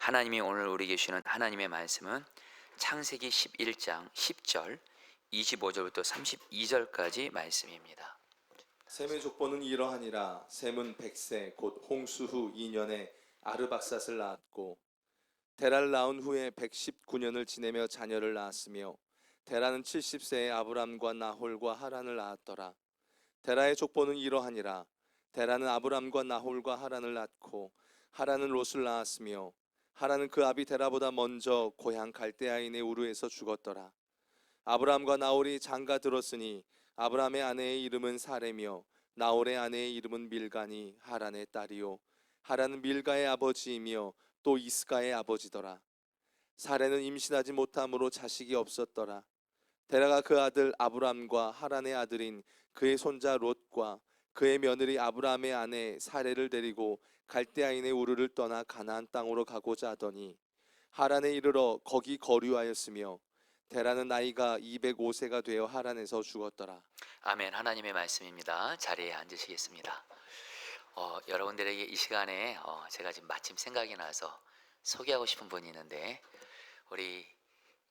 하나님이 오늘 우리에게 주시는 하나님의 말씀은 창세기 11장 10절 25절부터 32절까지 말씀입니다. 셈의 족보는 이러하니라. 셈은 100세 곧 홍수 후 2년에 아르박삿을 낳았고 데라를 낳은 후에 119년을 지내며 자녀를 낳았으며 데라는 70세에 아브람과 나홀과 하란을 낳았더라. 데라의 족보는 이러하니라. 데라는 아브람과 나홀과 하란을 낳고 하란은 롯을 낳았으며 하란은 그 아비 데라보다 먼저 고향 갈대아인의 우르에서 죽었더라. 아브람과 나홀이 장가 들었으니 아브람의 아내의 이름은 사레며 나홀의 아내의 이름은 밀가니 하란의 딸이요 하란은 밀가의 아버지이며 또 이스가의 아버지더라. 사레는 임신하지 못함으로 자식이 없었더라. 데라가 그 아들 아브람과 하란의 아들인 그의 손자 롯과 그의 며느리 아브람의 아내 사레를 데리고 갈대아인의 우르를 떠나 가나안 땅으로 가고자 하더니 하란에 이르러 거기 거류하였으며 데라는 나이가 205세가 되어 하란에서 죽었더라. 아멘. 하나님의 말씀입니다. 자리에 앉으시겠습니다. 여러분들에게 이 시간에 제가 지금 마침 생각이 나서 소개하고 싶은 분이 있는데, 우리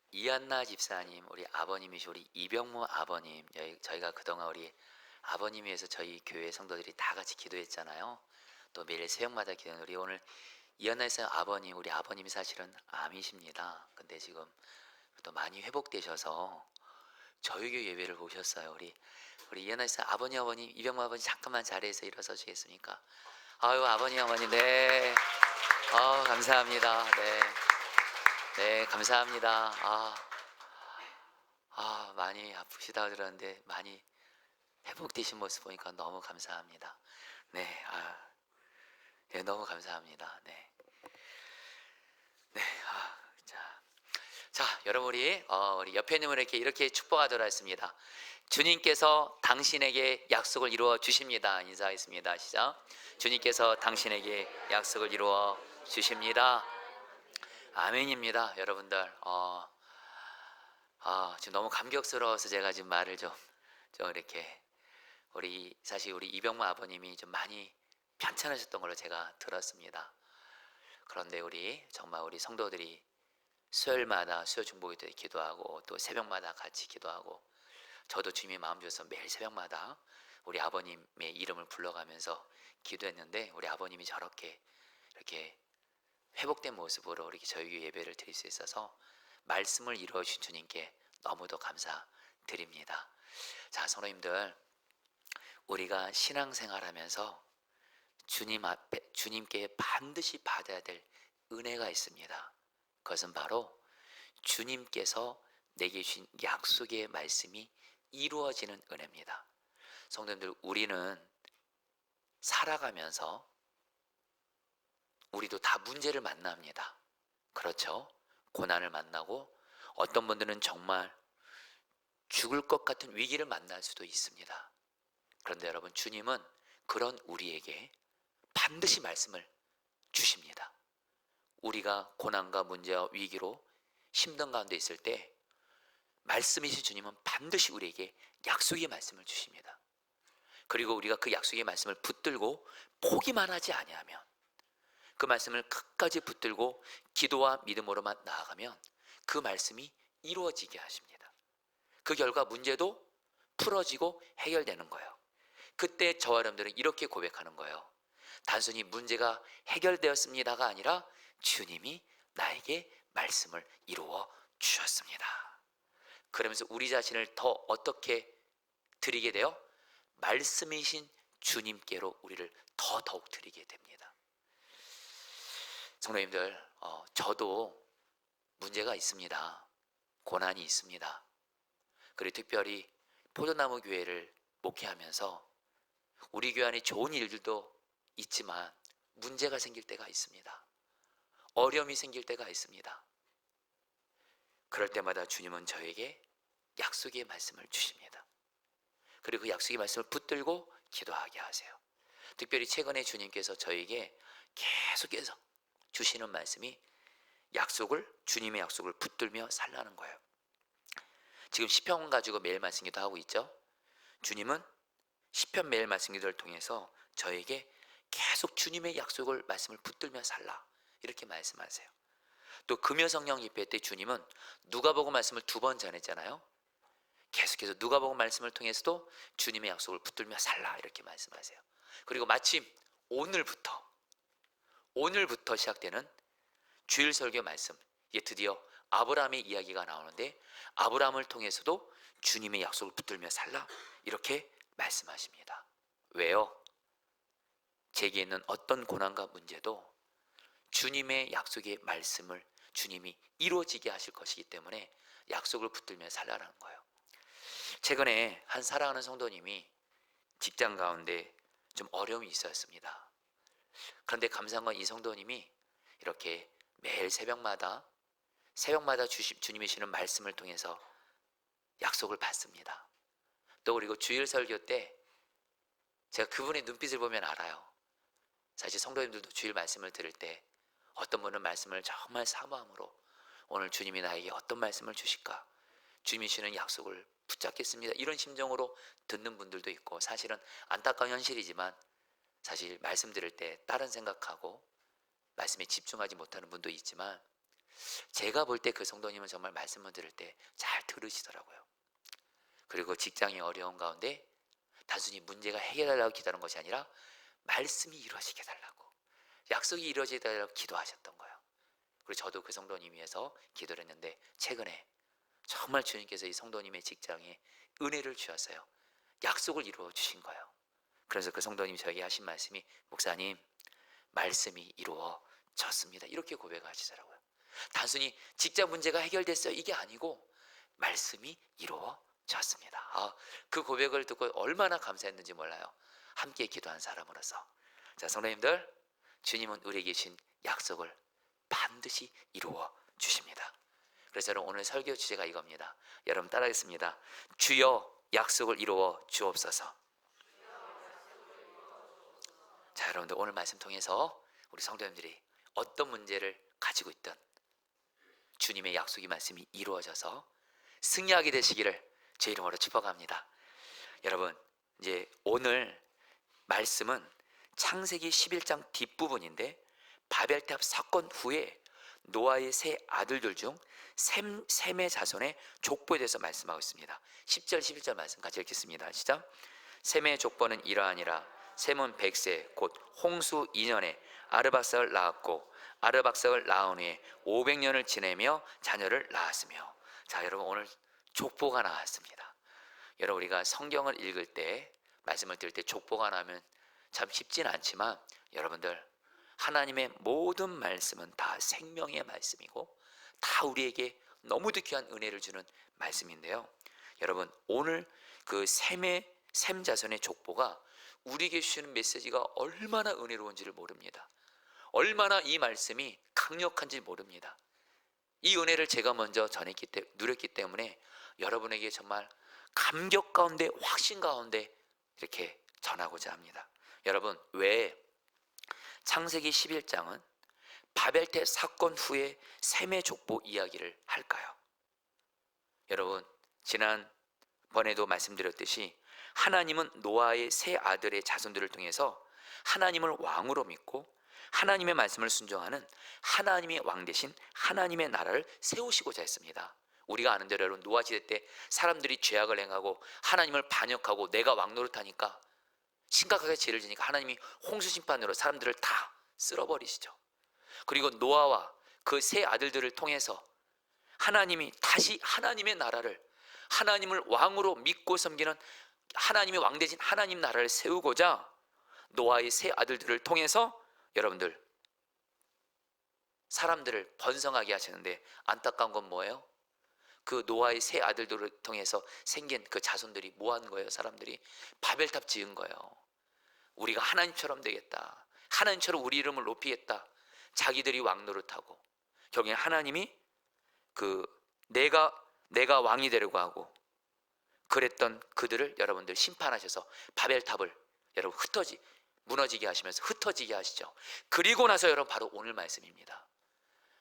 이한나 집사님, 우리 아버님이시 우리 이병무 아버님, 저희가 그동안 우리 아버님 위해서 저희 교회 성도들이 다 같이 기도했잖아요. 또 매일 새벽마다 기도하는 우리 오늘 이한나 집사님 아버님, 우리 아버님이 사실은 암이십니다. 근데 지금 또 많이 회복되셔서 저희 교회 예배를 오셨어요. 우리 이한나 집사님 아버님, 이병무 아버님 잠깐만 자리에서 일어서 주시겠습니까? 아유, 아버님, 어머님, 네. 감사합니다. 네. 네, 감사합니다. 많이 아프시다 들었는데 많이 회복되신 모습 보니까 너무 감사합니다. 네, 네, 너무 감사합니다. 네, 네, 자, 여러분 우리 옆에 있는 분에게 이렇게 축복하도록 하겠습니다. 주님께서 당신에게 약속을 이루어 주십니다. 인사하겠습니다. 시작. 주님께서 당신에게 약속을 이루어 주십니다. 아멘입니다, 여러분들. 지금 너무 감격스러워서 제가 지금 말을 좀 이렇게 사실 우리 이병무 아버님이 좀 많이 편찮으셨던 걸로 제가 들었습니다. 그런데 정말 우리 성도들이 수요일마다 수요 중보기 때 기도하고 또 새벽마다 같이 기도하고 저도 주님이 마음 주셔서 매일 새벽마다 우리 아버님의 이름을 불러가면서 기도했는데 우리 아버님이 저렇게 이렇게 회복된 모습으로 이렇게 저희 예배를 드릴 수 있어서 말씀을 이루어 주신 주님께 너무도 감사드립니다. 자, 성도님들, 우리가 신앙생활하면서 주님께 반드시 받아야 될 은혜가 있습니다. 그것은 바로 주님께서 내게 주신 약속의 말씀이 이루어지는 은혜입니다. 성도님들, 우리는 살아가면서 우리도 다 문제를 만납니다. 그렇죠? 고난을 만나고 어떤 분들은 정말 죽을 것 같은 위기를 만날 수도 있습니다. 그런데 여러분, 주님은 그런 우리에게 반드시 말씀을 주십니다. 우리가 고난과 문제와 위기로 힘든 가운데 있을 때 말씀이신 주님은 반드시 우리에게 약속의 말씀을 주십니다. 그리고 우리가 그 약속의 말씀을 붙들고 포기만 하지 아니하면, 그 말씀을 끝까지 붙들고 기도와 믿음으로만 나아가면 그 말씀이 이루어지게 하십니다. 그 결과 문제도 풀어지고 해결되는 거예요. 그때 저와 여러분들은 이렇게 고백하는 거예요. 단순히 문제가 해결되었습니다가 아니라 주님이 나에게 말씀을 이루어 주셨습니다. 그러면서 우리 자신을 더 어떻게 드리게 돼요? 말씀이신 주님께로 우리를 더욱 드리게 됩니다. 성도님들, 저도 문제가 있습니다. 고난이 있습니다. 그리고 특별히 포도나무 교회를 목회하면서 우리 교회 안에 좋은 일들도 있지만 문제가 생길 때가 있습니다. 어려움이 생길 때가 있습니다. 그럴 때마다 주님은 저에게 약속의 말씀을 주십니다. 그리고 그 약속의 말씀을 붙들고 기도하게 하세요. 특별히 최근에 주님께서 저에게 계속해서 주시는 말씀이 주님의 약속을 붙들며 살라는 거예요. 지금 시편 가지고 매일 말씀 기도하고 있죠. 주님은 시편 매일 말씀 기도를 통해서 저에게 계속 주님의 약속을 말씀을 붙들며 살라, 이렇게 말씀하세요. 또 금요성령 집회 때 주님은 누가복음 말씀을 2번 전했잖아요. 계속해서 누가복음 말씀을 통해서도 주님의 약속을 붙들며 살라 이렇게 말씀하세요. 그리고 마침 오늘부터 시작되는 주일 설교 말씀, 이게 드디어 아브라함의 이야기가 나오는데 아브라함을 통해서도 주님의 약속을 붙들며 살라 이렇게 말씀하십니다. 왜요? 제게 있는 어떤 고난과 문제도 주님의 약속의 말씀을 주님이 이루어지게 하실 것이기 때문에 약속을 붙들며 살라라는 거예요. 최근에 한 사랑하는 성도님이 직장 가운데 좀 어려움이 있었습니다. 그런데 감사한 건 이 성도님이 이렇게 매일 새벽마다 주님이 주시는 말씀을 통해서 약속을 받습니다. 또 그리고 주일 설교 때 제가 그분의 눈빛을 보면 알아요. 사실 성도님들도 주일 말씀을 들을 때 어떤 분은 말씀을 정말 사모함으로 오늘 주님이 나에게 어떤 말씀을 주실까, 주님이 주시는 약속을 붙잡겠습니다, 이런 심정으로 듣는 분들도 있고, 사실은 안타까운 현실이지만 사실 말씀 들을 때 다른 생각하고 말씀에 집중하지 못하는 분도 있지만, 제가 볼 때 그 성도님은 정말 말씀을 들을 때 잘 들으시더라고요. 그리고 직장의 어려운 가운데 단순히 문제가 해결되려고 기도하는 것이 아니라 말씀이 이루어지게 달라고, 약속이 이루어지게 달라고 기도하셨던 거예요. 그리고 저도 그 성도님 위해서 기도를 했는데 최근에 정말 주님께서 이 성도님의 직장에 은혜를 주셨어요. 약속을 이루어 주신 거예요. 그래서 그 성도님이 저에게 하신 말씀이, 목사님, 말씀이 이루어졌습니다, 이렇게 고백하시더라고요. 단순히 직장 문제가 해결됐어요 이게 아니고 말씀이 이루어졌습니다. 그 고백을 듣고 얼마나 감사했는지 몰라요. 함께 기도한 사람으로서. 자, 성도님들, 주님은 우리에게 주신 약속을 반드시 이루어 주십니다. 그래서 여러분, 오늘 설교 주제가 이겁니다. 여러분 따라하겠습니다. 주여 약속을 이루어 주옵소서. 자, 여러분들, 오늘 말씀 통해서 우리 성도님들이 어떤 문제를 가지고 있든 주님의 약속의 말씀이 이루어져서 승리하게 되시기를 제 이름으로 축복합니다. 여러분, 이제 오늘 말씀은 창세기 11장 뒷부분인데, 바벨탑 사건 후에 노아의 세 아들들 중 셈의 자손의 족보에 대해서 말씀하고 있습니다. 10절 11절 말씀 같이 읽겠습니다. 시작. 셈의 족보는 이러하니라. 셈은 100세 곧 홍수 2년에 아르박삭을 낳았고, 아르박삭을 낳은 후에 500년을 지내며 자녀를 낳았으며. 자, 여러분, 오늘 족보가 나왔습니다. 여러분, 우리가 성경을 읽을 때, 말씀을 들을 때 족보가 나면 참 쉽지는 않지만, 여러분들, 하나님의 모든 말씀은 다 생명의 말씀이고 다 우리에게 너무도 귀한 은혜를 주는 말씀인데요. 여러분, 오늘 그 셈 자손의 족보가 우리에게 주시는 메시지가 얼마나 은혜로운지를 모릅니다. 얼마나 이 말씀이 강력한지 모릅니다. 이 은혜를 제가 먼저 누렸기 때문에 여러분에게 정말 감격 가운데, 확신 가운데 이렇게 전하고자 합니다. 여러분, 왜 창세기 11장은 바벨탑 사건 후에 셈의 족보 이야기를 할까요? 여러분, 지난번에도 말씀드렸듯이 하나님은 노아의 세 아들의 자손들을 통해서 하나님을 왕으로 믿고 하나님의 말씀을 순종하는 하나님의 왕 대신 하나님의 나라를 세우시고자 했습니다. 우리가 아는 대로 여러분, 노아 시대 때 사람들이 죄악을 행하고 하나님을 반역하고 내가 왕 노릇하니까 심각하게 죄를 지니까 하나님이 홍수 심판으로 사람들을 다 쓸어버리시죠. 그리고 노아와 그 세 아들들을 통해서 하나님이 다시 하나님의 나라를, 하나님을 왕으로 믿고 섬기는 하나님의 왕 대신 하나님 나라를 세우고자 노아의 세 아들들을 통해서 여러분들 사람들을 번성하게 하시는데, 안타까운 건 뭐예요? 그 노아의 세 아들들을 통해서 생긴 그 자손들이 뭐 하는 거예요? 사람들이 바벨탑 지은 거예요. 우리가 하나님처럼 되겠다, 하나님처럼 우리 이름을 높이겠다. 자기들이 왕 노릇하고 결국엔 하나님이 내가 왕이 되려고 하고 그랬던 그들을 여러분들 심판하셔서 바벨탑을 여러분 무너지게 하시면서 흩어지게 하시죠. 그리고 나서 여러분, 바로 오늘 말씀입니다.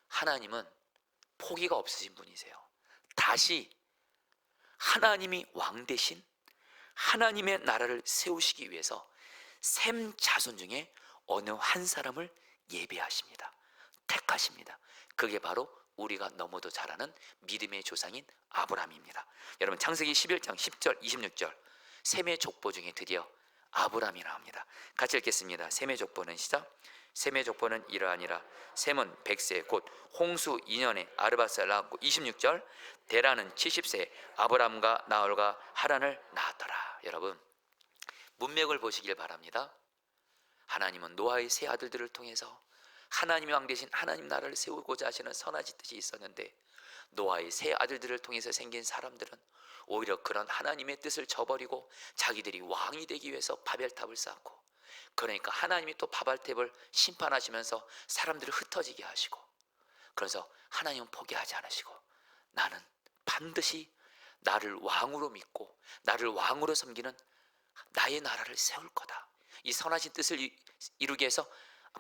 하나님은 포기가 없으신 분이세요. 다시 하나님이 왕 대신 하나님의 나라를 세우시기 위해서 셈 자손 중에 어느 한 사람을 예배하십니다. 택하십니다. 그게 바로 우리가 너무도 잘 아는 믿음의 조상인 아브라함입니다. 여러분 창세기 11장 10절 26절 셈의 족보 중에 드디어 아브라함이 나옵니다. 같이 읽겠습니다. 셈의 족보는 시작. 셈의 족보는 이러하니라. 셈은 100세 곧 홍수 2년에 아르바사를 낳았고 26절 데라는 70세 아브람과 나홀과 하란을 낳았더라. 여러분 문맥을 보시길 바랍니다. 하나님은 노아의 세 아들들을 통해서 하나님의 왕 되신 하나님 나라를 세우고자 하시는 선하신 뜻이 있었는데 노아의 세 아들들을 통해서 생긴 사람들은 오히려 그런 하나님의 뜻을 저버리고 자기들이 왕이 되기 위해서 바벨탑을 쌓고, 그러니까 하나님이 또 바벨탑을 심판하시면서 사람들을 흩어지게 하시고, 그래서 하나님은 포기하지 않으시고 나는 반드시 나를 왕으로 믿고 나를 왕으로 섬기는 나의 나라를 세울 거다. 이 선하신 뜻을 이루기 위해서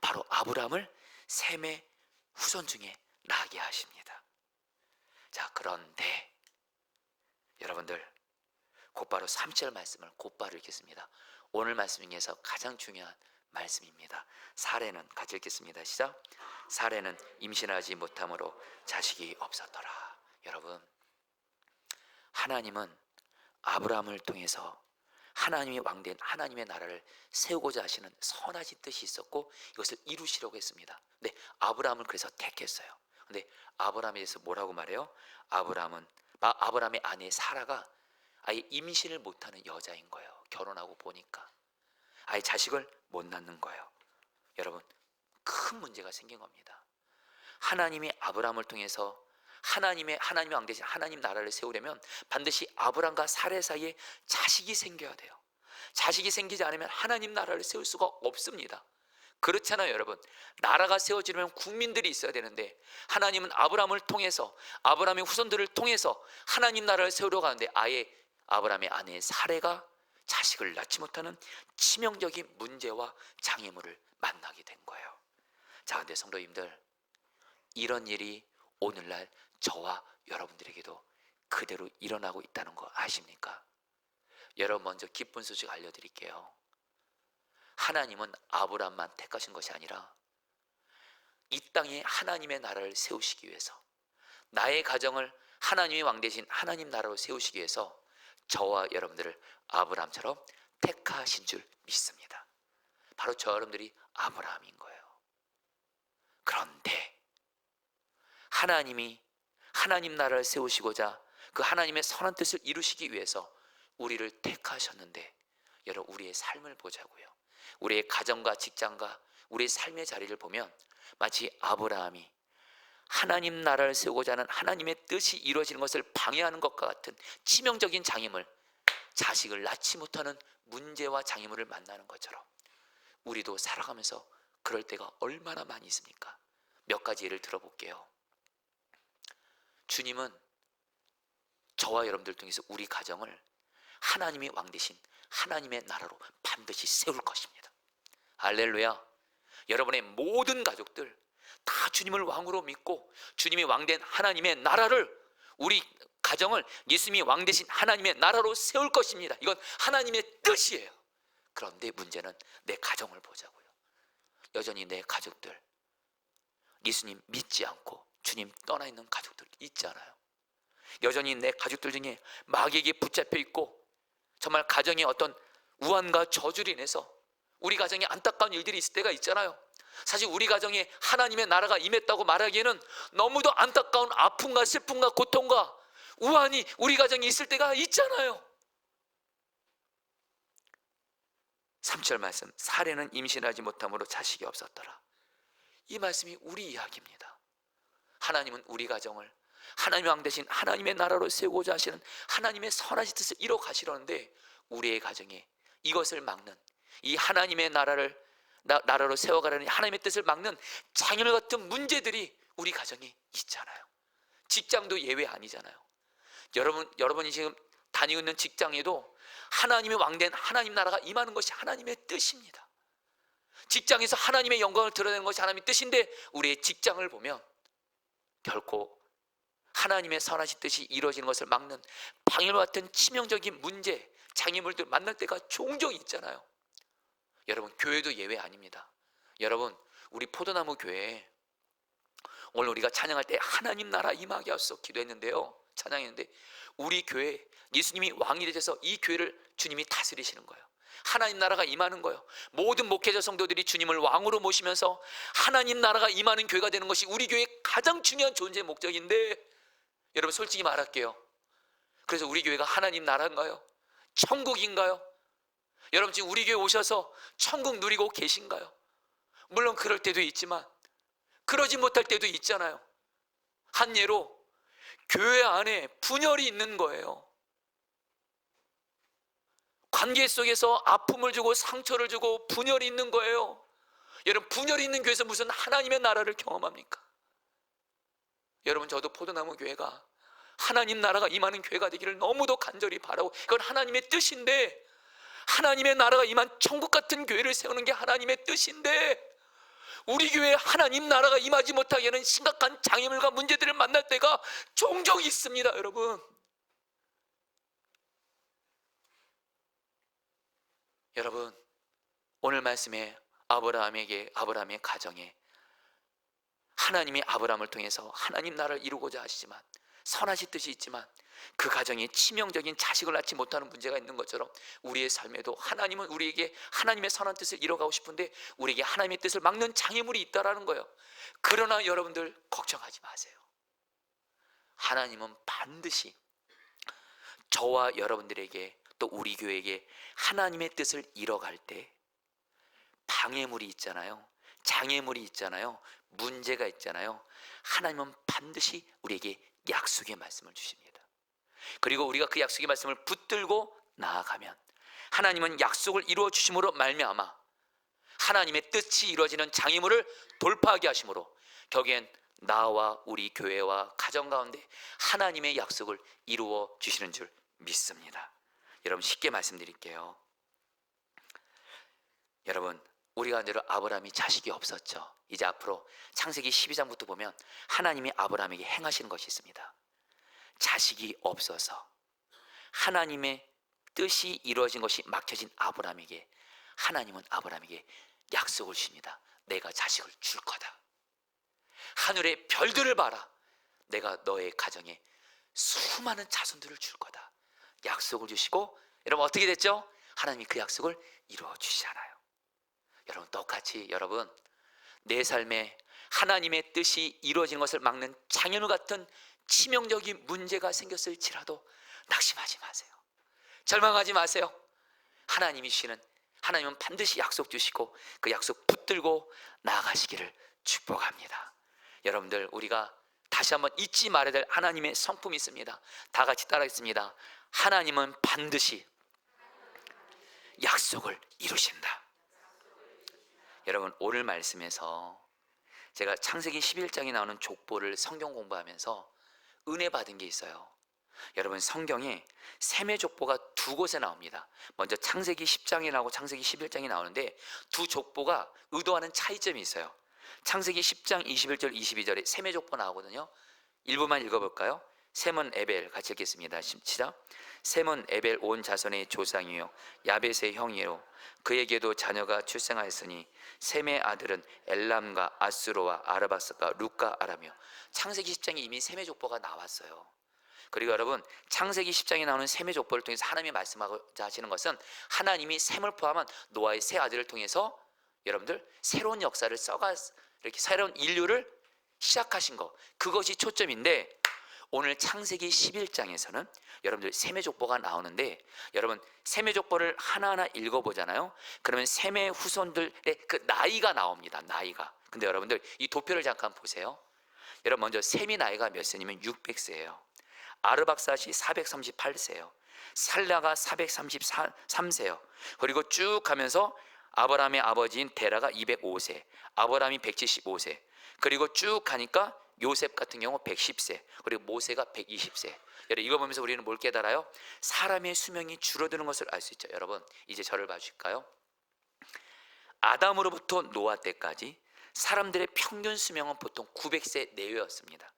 바로 아브라함을 셈의 후손 중에 나게 하십니다. 자, 그런데 여러분들 곧바로 3절 말씀을 곧바로 읽겠습니다. 오늘 말씀 중에서 가장 중요한 말씀입니다. 사례는 같이 읽겠습니다. 시작. 사례는 임신하지 못함으로 자식이 없었더라. 여러분 하나님은 아브라함을 통해서 하나님이 왕된 하나님의 나라를 세우고자 하시는 선하신 뜻이 있었고 이것을 이루시려고 했습니다. 근데 아브라함을 그래서 택했어요. 근데 아브라함에 대해서 뭐라고 말해요? 아브라함의 아내 사라가 아예 임신을 못하는 여자인 거예요. 결혼하고 보니까 아예 자식을 못 낳는 거예요. 여러분 큰 문제가 생긴 겁니다. 하나님이 아브라함을 통해서 하나님의 왕 대신 하나님 나라를 세우려면 반드시 아브람과 사레 사이에 자식이 생겨야 돼요. 자식이 생기지 않으면 하나님 나라를 세울 수가 없습니다. 그렇잖아요. 여러분 나라가 세워지려면 국민들이 있어야 되는데 하나님은 아브라함을 통해서 아브라함의 후손들을 통해서 하나님 나라를 세우려고 하는데 아예 아브라함의 아내 사레가 자식을 낳지 못하는 치명적인 문제와 장애물을 만나게 된 거예요. 자, 근데 성도님들 이런 일이 오늘날 저와 여러분들에게도 그대로 일어나고 있다는 거 아십니까? 여러분 먼저 기쁜 소식 알려드릴게요. 하나님은 아브라함만 택하신 것이 아니라 이 땅에 하나님의 나라를 세우시기 위해서 나의 가정을 하나님의 왕 대신 하나님 나라로 세우시기 위해서 저와 여러분들을 아브라함처럼 택하신 줄 믿습니다. 바로 저 여러분들이 아브라함인 거예요. 그런데 하나님이 하나님 나라를 세우시고자 그 하나님의 선한 뜻을 이루시기 위해서 우리를 택하셨는데 여러분 우리의 삶을 보자고요. 우리의 가정과 직장과 우리의 삶의 자리를 보면 마치 아브라함이 하나님 나라를 세우고자 하는 하나님의 뜻이 이루어지는 것을 방해하는 것과 같은 치명적인 장애물, 자식을 낳지 못하는 문제와 장애물을 만나는 것처럼 우리도 살아가면서 그럴 때가 얼마나 많이 있습니까? 몇 가지 예를 들어볼게요. 주님은 저와 여러분들 통해서 우리 가정을 하나님이 왕 대신 하나님의 나라로 반드시 세울 것입니다. 할렐루야. 여러분의 모든 가족들 다 주님을 왕으로 믿고 주님이 왕된 하나님의 나라를, 우리 가정을 예수님이 왕 대신 하나님의 나라로 세울 것입니다. 이건 하나님의 뜻이에요. 그런데 문제는 내 가정을 보자고요. 여전히 내 가족들 예수님 믿지 않고 주님 떠나 있는 가족들 있잖아요. 여전히 내 가족들 중에 마귀에게 붙잡혀 있고 정말 가정에 어떤 우환과 저주로 인해서 우리 가정에 안타까운 일들이 있을 때가 있잖아요. 사실 우리 가정에 하나님의 나라가 임했다고 말하기에는 너무도 안타까운 아픔과 슬픔과 고통과 우환이 우리 가정에 있을 때가 있잖아요. 3절 말씀, 사례는 임신하지 못함으로 자식이 없었더라. 이 말씀이 우리 이야기입니다. 하나님은 우리 가정을 하나님의 왕 대신 하나님의 나라로 세우고자 하시는 하나님의 선하신 뜻을 이뤄 가시려는데 우리의 가정에 이것을 막는, 이 하나님의 나라로 세워가려는 하나님의 뜻을 막는 장애물 같은 문제들이 우리 가정에 있잖아요. 직장도 예외 아니잖아요. 여러분이 지금 다니고 있는 직장에도 하나님의 왕된 하나님 나라가 임하는 것이 하나님의 뜻입니다. 직장에서 하나님의 영광을 드러내는 것이 하나님의 뜻인데 우리의 직장을 보면 결코 하나님의 선하신 뜻이 이루어지는 것을 막는 방해와 같은 치명적인 문제, 장애물들 만날 때가 종종 있잖아요. 여러분 교회도 예외 아닙니다. 여러분 우리 포도나무 교회에 오늘 우리가 찬양할 때 하나님 나라 임하게 하소서 기도했는데요, 찬양했는데 우리 교회 예수님이 왕이 되셔서 이 교회를 주님이 다스리시는 거예요. 하나님 나라가 임하는 거예요. 모든 목회자 성도들이 주님을 왕으로 모시면서 하나님 나라가 임하는 교회가 되는 것이 우리 교회의 가장 중요한 존재의 목적인데, 여러분 솔직히 말할게요. 그래서 우리 교회가 하나님 나라인가요? 천국인가요? 여러분 지금 우리 교회 오셔서 천국 누리고 계신가요? 물론 그럴 때도 있지만 그러지 못할 때도 있잖아요. 한 예로 교회 안에 분열이 있는 거예요. 관계 속에서 아픔을 주고 상처를 주고 분열이 있는 거예요. 여러분 분열이 있는 교회에서 무슨 하나님의 나라를 경험합니까? 여러분 저도 포도나무 교회가 하나님 나라가 임하는 교회가 되기를 너무도 간절히 바라고, 그건 하나님의 뜻인데, 하나님의 나라가 임한 천국 같은 교회를 세우는 게 하나님의 뜻인데, 우리 교회에 하나님 나라가 임하지 못하게 하는 심각한 장애물과 문제들을 만날 때가 종종 있습니다. 여러분 오늘 말씀에 아브라함의 가정에 하나님이 아브라함을 통해서 하나님 나라를 이루고자 하시지만, 선하신 뜻이 있지만 그 가정에 치명적인 자식을 낳지 못하는 문제가 있는 것처럼 우리의 삶에도 하나님은 우리에게 하나님의 선한 뜻을 이뤄가고 싶은데 우리에게 하나님의 뜻을 막는 장애물이 있다라는 거예요. 그러나 여러분들 걱정하지 마세요. 하나님은 반드시 저와 여러분들에게 또 우리 교회에게 하나님의 뜻을 이뤄갈 때 방해물이 있잖아요, 장애물이 있잖아요, 문제가 있잖아요. 하나님은 반드시 우리에게 약속의 말씀을 주십니다. 그리고 우리가 그 약속의 말씀을 붙들고 나아가면 하나님은 약속을 이루어 주심으로 말미암아 하나님의 뜻이 이루어지는 장애물을 돌파하게 하심으로 결국엔 나와 우리 교회와 가정 가운데 하나님의 약속을 이루어 주시는 줄 믿습니다. 여러분 쉽게 말씀드릴게요. 여러분 우리가 알기로 아브라함이 자식이 없었죠. 이제 앞으로 창세기 12장부터 보면 하나님이 아브라함에게 행하시는 것이 있습니다. 자식이 없어서 하나님의 뜻이 이루어진 것이 막혀진 아브라함에게 하나님은 아브라함에게 약속을 주십니다. 내가 자식을 줄 거다. 하늘의 별들을 봐라. 내가 너의 가정에 수많은 자손들을 줄 거다. 약속을 주시고, 여러분 어떻게 됐죠? 하나님이 그 약속을 이루어 주시잖아요. 여러분 똑같이 여러분 내 삶에 하나님의 뜻이 이루어지는 것을 막는 장애물 같은 치명적인 문제가 생겼을지라도 낙심하지 마세요. 절망하지 마세요. 하나님이 주시는, 하나님은 반드시 약속 주시고 그 약속 붙들고 나아가시기를 축복합니다. 여러분들 우리가 다시 한번 잊지 말아야 될 하나님의 성품이 있습니다. 다 같이 따라하겠습니다. 하나님은 반드시 약속을 이루신다. 여러분 오늘 말씀에서 제가 창세기 11장에 나오는 족보를 성경 공부하면서 은혜 받은 게 있어요. 여러분 성경에 셈의 족보가 두 곳에 나옵니다. 먼저 창세기 10장이 나오고 창세기 11장이 나오는데 두 족보가 의도하는 차이점이 있어요. 창세기 10장 21절 22절에 셈의 족보 나오거든요. 일부만 읽어볼까요? 셈은 에벨, 같이 읽겠습니다. 시작. 셈은 에벨 온 자손의 조상이요 야벳의 형이요 그에게도 자녀가 출생하였으니 셈의 아들은 엘람과 아수로와 아르박스가 룻과 아라며. 창세기 10장에 이미 셈의 족보가 나왔어요. 그리고 여러분 창세기 10장에 나오는 셈의 족보를 통해서 하나님이 말씀하고자 하시는 것은 하나님이 셈을 포함한 노아의 세 아들을 통해서 여러분들 새로운 역사를 써가 이렇게 새로운 인류를 시작하신 것, 그것이 초점인데, 오늘 창세기 11장에서는 여러분들 셈의 족보가 나오는데, 여러분 셈의 족보를 하나하나 읽어보잖아요. 그러면 셈의 후손들의 그 나이가 나옵니다. 나이가. 근데 여러분들 이 도표를 잠깐 보세요. 여러분 먼저 셈이 나이가 몇 세냐면 600세예요. 아르박삿이 438세예요. 살라가 433세예요. 그리고 쭉 가면서 아브라함의 아버지인 데라가 205세, 아브라함이 175세, 그리고 쭉 가니까 요셉 같은 경우 110세, 그리고 모세가 120세. 여러분 이거 보면서 우리는 뭘 깨달아요? 사람의 수명이 줄어드는 것을 알 수 있죠. 여러분 이제 저를 봐주실까요? 아담으로부터 노아 때까지 사람들의 평균 수명은 보통 900세 내외였습니다.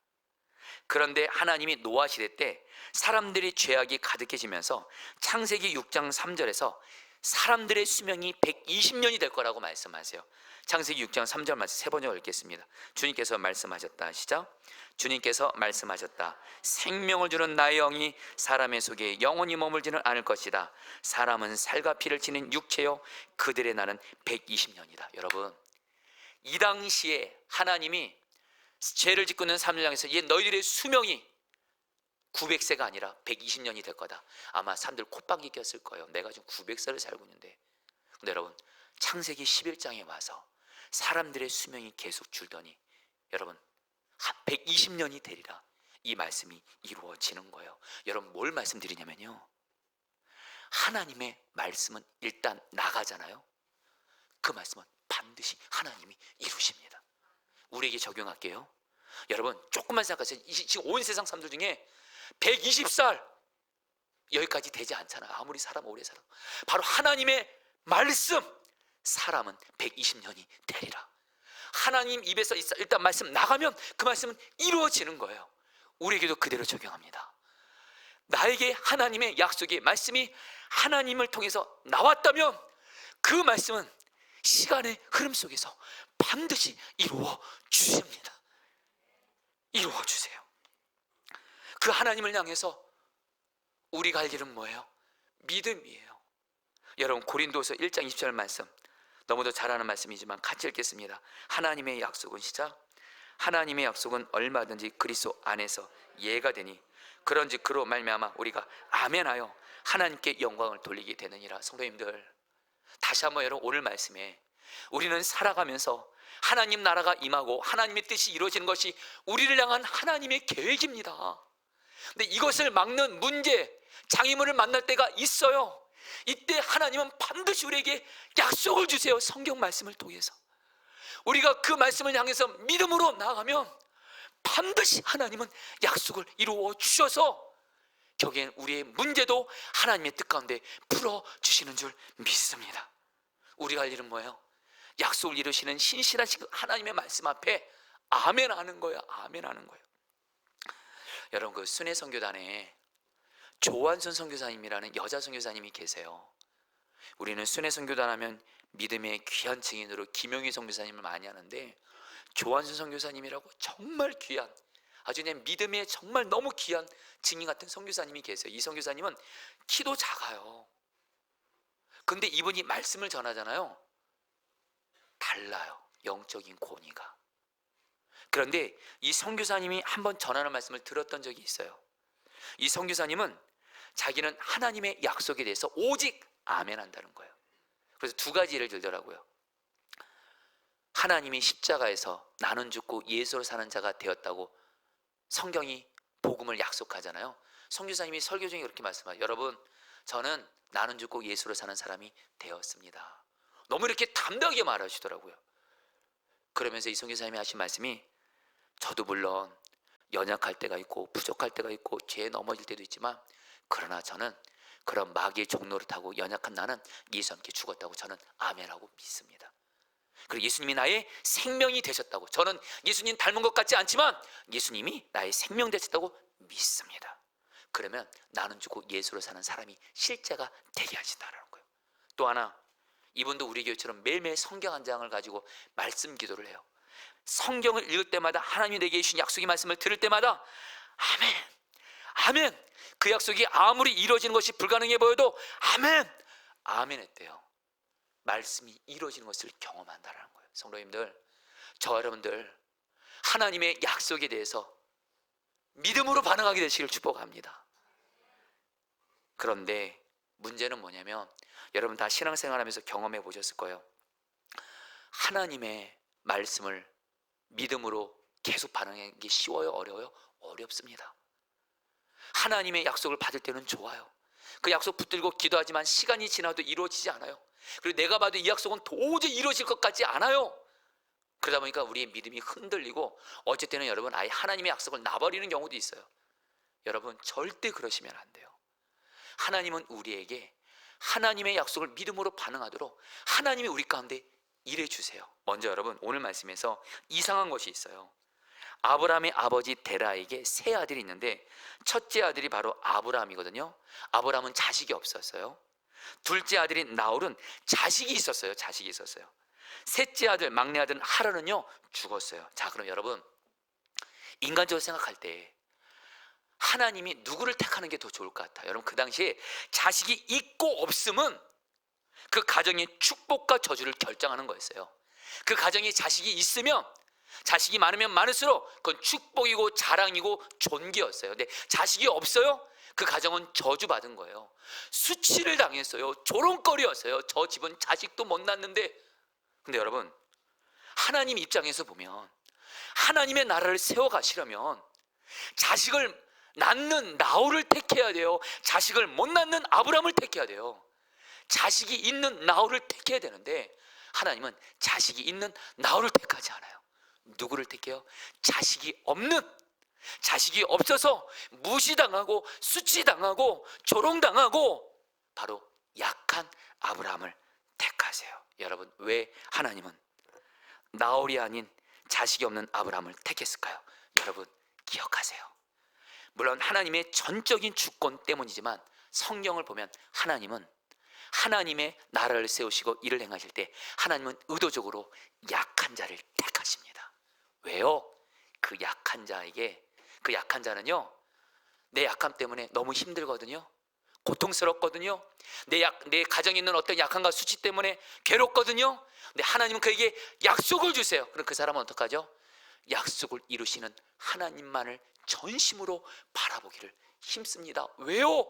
그런데 하나님이 노아 시대 때 사람들이 죄악이 가득해지면서 창세기 6장 3절에서 사람들의 수명이 120년이 될 거라고 말씀하세요. 창세기 6장 3절 말씀 세 번째 읽겠습니다. 주님께서 말씀하셨다. 시작. 주님께서 말씀하셨다. 생명을 주는 나의 영이 사람의 속에 영원히 머물지는 않을 것이다. 사람은 살과 피를 지닌 육체요 그들의 날은 120년이다. 여러분, 이 당시에 하나님이 죄를 짓고 있는 사람들 향해서 얘 너희들의 수명이 900세가 아니라 120년이 될 거다. 아마 사람들 콧방귀 꼈을 거예요. 내가 지금 900세를 살고 있는데. 근데 여러분, 창세기 11장에 와서 사람들의 수명이 계속 줄더니 여러분 120년이 되리라, 이 말씀이 이루어지는 거예요. 여러분, 뭘 말씀드리냐면요, 하나님의 말씀은 일단 나가잖아요. 그 말씀은 반드시 하나님이 이루십니다. 우리에게 적용할게요. 여러분, 조금만 생각하세요. 지금 온 세상 사람들 중에 120살 여기까지 되지 않잖아요. 아무리 사람 오래 살아. 바로 하나님의 말씀, 사람은 120년이 되리라. 하나님 입에서 일단 말씀 나가면 그 말씀은 이루어지는 거예요. 우리에게도 그대로 적용합니다. 나에게 하나님의 약속의 말씀이 하나님을 통해서 나왔다면 그 말씀은 시간의 흐름 속에서 반드시 이루어 주십니다. 이루어 주세요. 그 하나님을 향해서 우리가 할 일은 뭐예요? 믿음이에요. 여러분, 고린도서 1장 20절 말씀, 너무도 잘 아는 말씀이지만 같이 읽겠습니다. 하나님의 약속은, 시작. 하나님의 약속은 얼마든지 그리스도 안에서 예가 되니 그런즉 그로 말미암아 우리가 아멘하여 하나님께 영광을 돌리게 되느니라. 성도님들, 다시 한번 여러분, 오늘 말씀에 우리는 살아가면서 하나님 나라가 임하고 하나님의 뜻이 이루어지는 것이 우리를 향한 하나님의 계획입니다. 근데 이것을 막는 문제, 장애물을 만날 때가 있어요. 이때 하나님은 반드시 우리에게 약속을 주세요. 성경 말씀을 통해서 우리가 그 말씀을 향해서 믿음으로 나아가면 반드시 하나님은 약속을 이루어 주셔서 결국엔 우리의 문제도 하나님의 뜻 가운데 풀어주시는 줄 믿습니다. 우리가 할 일은 뭐예요? 약속을 이루시는 신실하신 하나님의 말씀 앞에 아멘 하는 거예요. 아멘 하는 거예요. 여러분, 그 순회 선교단에 조한선 선교사님이라는 여자 선교사님이 계세요. 우리는 순회 선교단 하면 믿음의 귀한 증인으로 김용희 선교사님을 많이 하는데, 조한선 선교사님이라고 정말 귀한, 아주 그냥 믿음의 정말 너무 귀한 증인 같은 선교사님이 계세요. 이 선교사님은 키도 작아요. 근데 이분이 말씀을 전하잖아요. 달라요, 영적인 권위가. 그런데 이 선교사님이 한번 전하는 말씀을 들었던 적이 있어요. 이 선교사님은 자기는 하나님의 약속에 대해서 오직 아멘 한다는 거예요. 그래서 두 가지 예를 들더라고요. 하나님이 십자가에서 나는 죽고 예수로 사는 자가 되었다고 성경이 복음을 약속하잖아요. 선교사님이 설교 중에 그렇게 말씀하세요. 여러분, 저는 나는 죽고 예수로 사는 사람이 되었습니다. 너무 이렇게 담대하게 말하시더라고요. 그러면서 이 선교사님이 하신 말씀이, 저도 물론 연약할 때가 있고 부족할 때가 있고 죄에 넘어질 때도 있지만, 그러나 저는 그런 마귀의 종로를 타고 연약한 나는 예수와 함께 죽었다고 저는 아멘하고 믿습니다. 그리고 예수님이 나의 생명이 되셨다고, 저는 예수님 닮은 것 같지 않지만 예수님이 나의 생명 되셨다고 믿습니다. 그러면 나는 죽고 예수로 사는 사람이 실제가 되게 하신다는 거예요. 또 하나, 이분도 우리 교회처럼 매일매일 성경 한 장을 가지고 말씀 기도를 해요. 성경을 읽을 때마다 하나님이 내게 주신 약속의 말씀을 들을 때마다 아멘, 아멘. 그 약속이 아무리 이루어지는 것이 불가능해 보여도 아멘, 아멘 했대요. 말씀이 이루어지는 것을 경험한다는 거예요. 성도님들, 저와 여러분들 하나님의 약속에 대해서 믿음으로 반응하게 되시길 축복합니다. 그런데 문제는 뭐냐면, 여러분 다 신앙생활하면서 경험해 보셨을 거예요. 하나님의 말씀을 믿음으로 계속 반응하는 게 쉬워요? 어려워요? 어렵습니다. 하나님의 약속을 받을 때는 좋아요. 그 약속 붙들고 기도하지만 시간이 지나도 이루어지지 않아요. 그리고 내가 봐도 이 약속은 도저히 이루어질 것 같지 않아요. 그러다 보니까 우리의 믿음이 흔들리고 어쩔 때는 여러분 아예 하나님의 약속을 놔버리는 경우도 있어요. 여러분, 절대 그러시면 안 돼요. 하나님은 우리에게 하나님의 약속을 믿음으로 반응하도록 하나님이 우리 가운데 일해주세요. 먼저 여러분, 오늘 말씀에서 이상한 것이 있어요. 아브라함의 아버지 데라에게 세 아들이 있는데 첫째 아들이 바로 아브라함이거든요. 아브라함은 자식이 없었어요. 둘째 아들인 나홀은 자식이 있었어요. 자식이 있었어요. 셋째 아들, 막내 아들 하란은요 죽었어요. 자, 그럼 여러분, 인간적으로 생각할 때 하나님이 누구를 택하는 게 더 좋을 것 같아요? 여러분, 그 당시에 자식이 있고 없음은 그 가정의 축복과 저주를 결정하는 거였어요. 그 가정에 자식이 있으면, 자식이 많으면 많을수록 그건 축복이고 자랑이고 존귀였어요. 근데 자식이 없어요? 그 가정은 저주받은 거예요. 수치를 당했어요. 조롱거리였어요. 저 집은 자식도 못 낳는데. 근데 여러분, 하나님 입장에서 보면, 하나님의 나라를 세워가시려면 자식을 낳는 나홀을 택해야 돼요? 자식을 못 낳는 아브라함을 택해야 돼요? 자식이 있는 나홀을 택해야 되는데, 하나님은 자식이 있는 나홀을 택하지 않아요. 누구를 택해요? 자식이 없는, 자식이 없어서 무시당하고 수치당하고 조롱당하고 바로 약한 아브라함을 택하세요. 여러분, 왜 하나님은 나홀이 아닌 자식이 없는 아브라함을 택했을까요? 여러분, 기억하세요. 물론 하나님의 전적인 주권 때문이지만 성경을 보면 하나님은 하나님의 나라를 세우시고 일을 행하실 때 하나님은 의도적으로 약한 자를 택하십니다. 왜요? 그 약한 자에게, 그 약한 자는요, 내 약함 때문에 너무 힘들거든요. 고통스럽거든요. 내 가정에 있는 어떤 약함과 수치 때문에 괴롭거든요. 근데 하나님은 그에게 약속을 주세요. 그럼 그 사람은 어떡하죠? 약속을 이루시는 하나님만을 전심으로 바라보기를 힘씁니다. 왜요?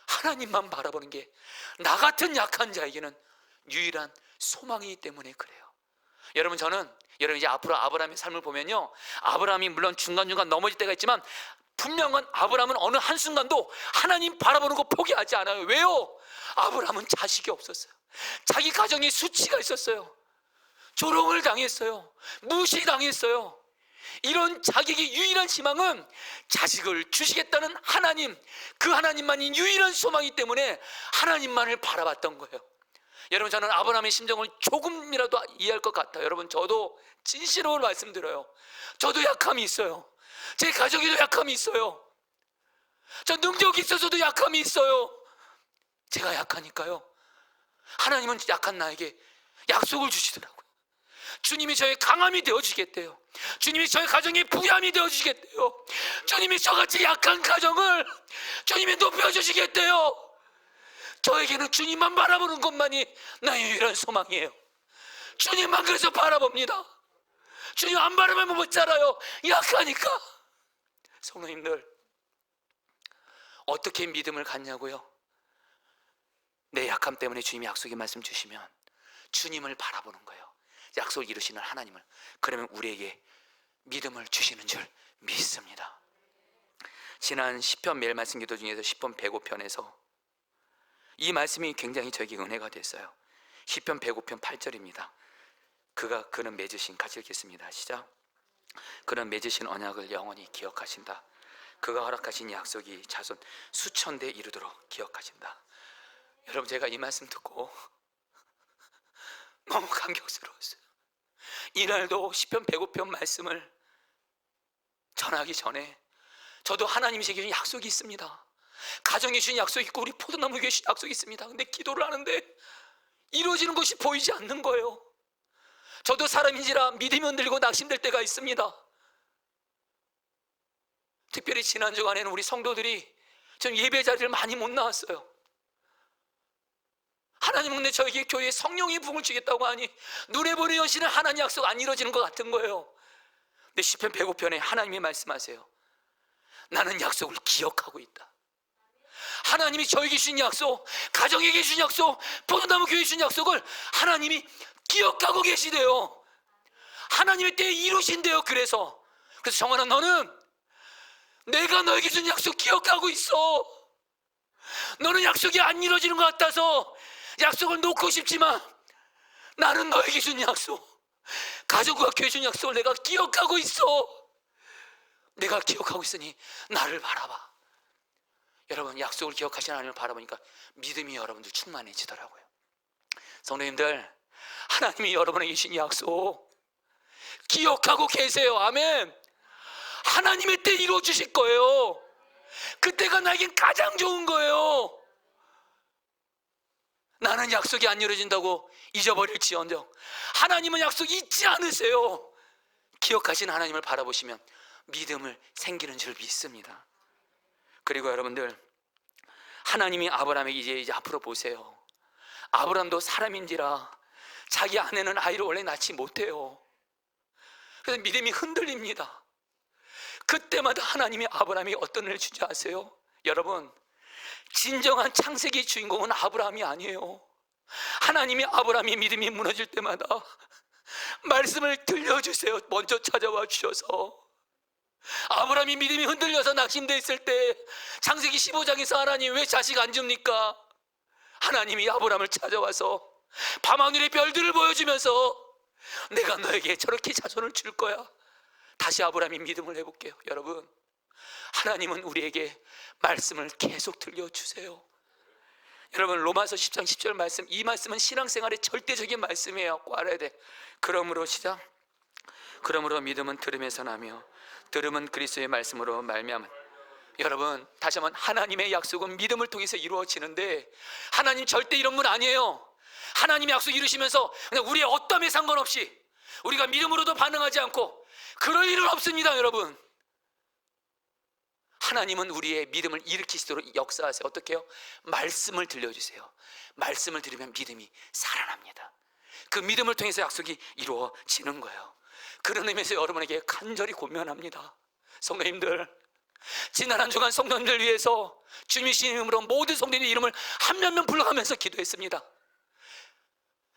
하나님만 바라보는 게 나 같은 약한 자에게는 유일한 소망이기 때문에 그래요. 여러분, 여러분 이제 앞으로 아브라함의 삶을 보면요, 아브라함이 물론 중간중간 넘어질 때가 있지만 분명한 아브라함은 어느 한순간도 하나님 바라보는 거 포기하지 않아요. 왜요? 아브라함은 자식이 없었어요. 자기 가정에 수치가 있었어요. 조롱을 당했어요. 무시당했어요. 이런 자기에게 유일한 희망은 자식을 주시겠다는 하나님, 그 하나님만이 유일한 소망이기 때문에 하나님만을 바라봤던 거예요. 여러분, 저는 아브라함의 심정을 조금이라도 이해할 것 같아요. 여러분, 저도 진실로 말씀드려요. 저도 약함이 있어요. 제 가족에도 약함이 있어요. 저 능력이 있어서도 약함이 있어요. 제가 약하니까요, 하나님은 약한 나에게 약속을 주시더라고요. 주님이 저의 강함이 되어주시겠대요. 주님이 저의 가정의 부양이 되어주시겠대요. 주님이 저같이 약한 가정을 주님이 높여주시겠대요. 저에게는 주님만 바라보는 것만이 나의 유일한 소망이에요. 주님만 그래서 바라봅니다. 주님 안 바라보면 못 자라요. 약하니까. 성도님들, 어떻게 믿음을 갖냐고요? 내 약함 때문에 주님이 약속의 말씀 주시면 주님을 바라보는 거예요. 약속을 이루시는 하나님을. 그러면 우리에게 믿음을 주시는 줄 믿습니다. 지난 시편 매일 말씀 기도 중에서 시편 105편에서 이 말씀이 굉장히 저에게 은혜가 됐어요. 시편 105편 8절입니다. 그는 맺으신, 같이 읽겠습니다. 시작. 그는 맺으신 언약을 영원히 기억하신다. 그가 허락하신 약속이 자손 수천 대 이르도록 기억하신다. 여러분, 제가 이 말씀 듣고 너무 감격스러웠어요. 이날도 시편 105편 말씀을 전하기 전에 저도 하나님이 제게 주신 약속이 있습니다. 가정에 주신 약속이 있고 우리 포도나무에 주신 약속이 있습니다. 근데 기도를 하는데 이루어지는 것이 보이지 않는 거예요. 저도 사람인지라 믿음이 흔들리고 낙심될 때가 있습니다. 특별히 지난 주간에는 우리 성도들이 전 예배 자리를 많이 못 나왔어요. 하나님은 근데 저에게 교회에 성령이 부흥을 주겠다고 하니 눈에 보이는 현실은 하나님 약속 안 이루어지는 것 같은 거예요. 근데 시편 105편에 하나님이 말씀하세요. 나는 약속을 기억하고 있다. 하나님이 저에게 주신 약속, 가정에게 주신 약속, 포도나무 교회에 주신 약속을 하나님이 기억하고 계시대요. 하나님의 때에 이루신대요. 그래서 정하나, 너는 내가 너에게 준 약속 기억하고 있어. 너는 약속이 안 이루어지는 것 같아서 약속을 놓고 싶지만 나는 너에게 준 약속, 가족과 교회 준 약속을 내가 기억하고 있어. 내가 기억하고 있으니 나를 바라봐. 여러분, 약속을 기억하시는 하나님을 바라보니까 믿음이 여러분들 충만해지더라고요. 성도님들, 하나님이 여러분에게 주신 약속 기억하고 계세요. 아멘. 하나님의 때 이루어 주실 거예요. 그때가 나에겐 가장 좋은 거예요. 나는 약속이 안 이루어진다고 잊어버릴지언정 하나님은 약속 잊지 않으세요. 기억하신 하나님을 바라보시면 믿음을 생기는 줄 믿습니다. 그리고 여러분들, 하나님이 아브라함에게 이제 앞으로 보세요. 아브라함도 사람인지라 자기 아내는 아이를 원래 낳지 못해요. 그래서 믿음이 흔들립니다. 그때마다 하나님이 아브라함이 어떤 일을 주지 아세요? 여러분, 진정한 창세기 주인공은 아브라함이 아니에요. 하나님이 아브라함이 믿음이 무너질 때마다 말씀을 들려주세요. 먼저 찾아와 주셔서. 아브라함이 믿음이 흔들려서 낙심돼 있을 때 창세기 15장에서 하나님 왜 자식 안 줍니까? 하나님이 아브라함을 찾아와서 밤하늘의 별들을 보여주면서 내가 너에게 저렇게 자손을 줄 거야. 다시 아브라함이 믿음을 해볼게요. 여러분, 하나님은 우리에게 말씀을 계속 들려주세요. 여러분, 로마서 10장 10절 말씀, 이 말씀은 신앙생활의 절대적인 말씀이에요. 꼭 알아야 돼. 그러므로 시작. 그러므로 믿음은 들음에서 나며 들음은 그리스도의 말씀으로 말미암은. 여러분, 다시 한번, 하나님의 약속은 믿음을 통해서 이루어지는데 하나님 절대 이런 분 아니에요. 하나님의 약속 이루시면서 그냥 우리의 어떠함에 상관없이 우리가 믿음으로도 반응하지 않고 그럴 일은 없습니다. 여러분, 하나님은 우리의 믿음을 일으키시도록 역사하세요. 어떻게 해요? 말씀을 들려주세요. 말씀을 들으면 믿음이 살아납니다. 그 믿음을 통해서 약속이 이루어지는 거예요. 그런 의미에서 여러분에게 간절히 고면합니다. 성도님들, 지난 한 주간 성도님들 위해서 주님이신 이름으로 모든 성도님의 이름을 한 명 명 불러가면서 기도했습니다.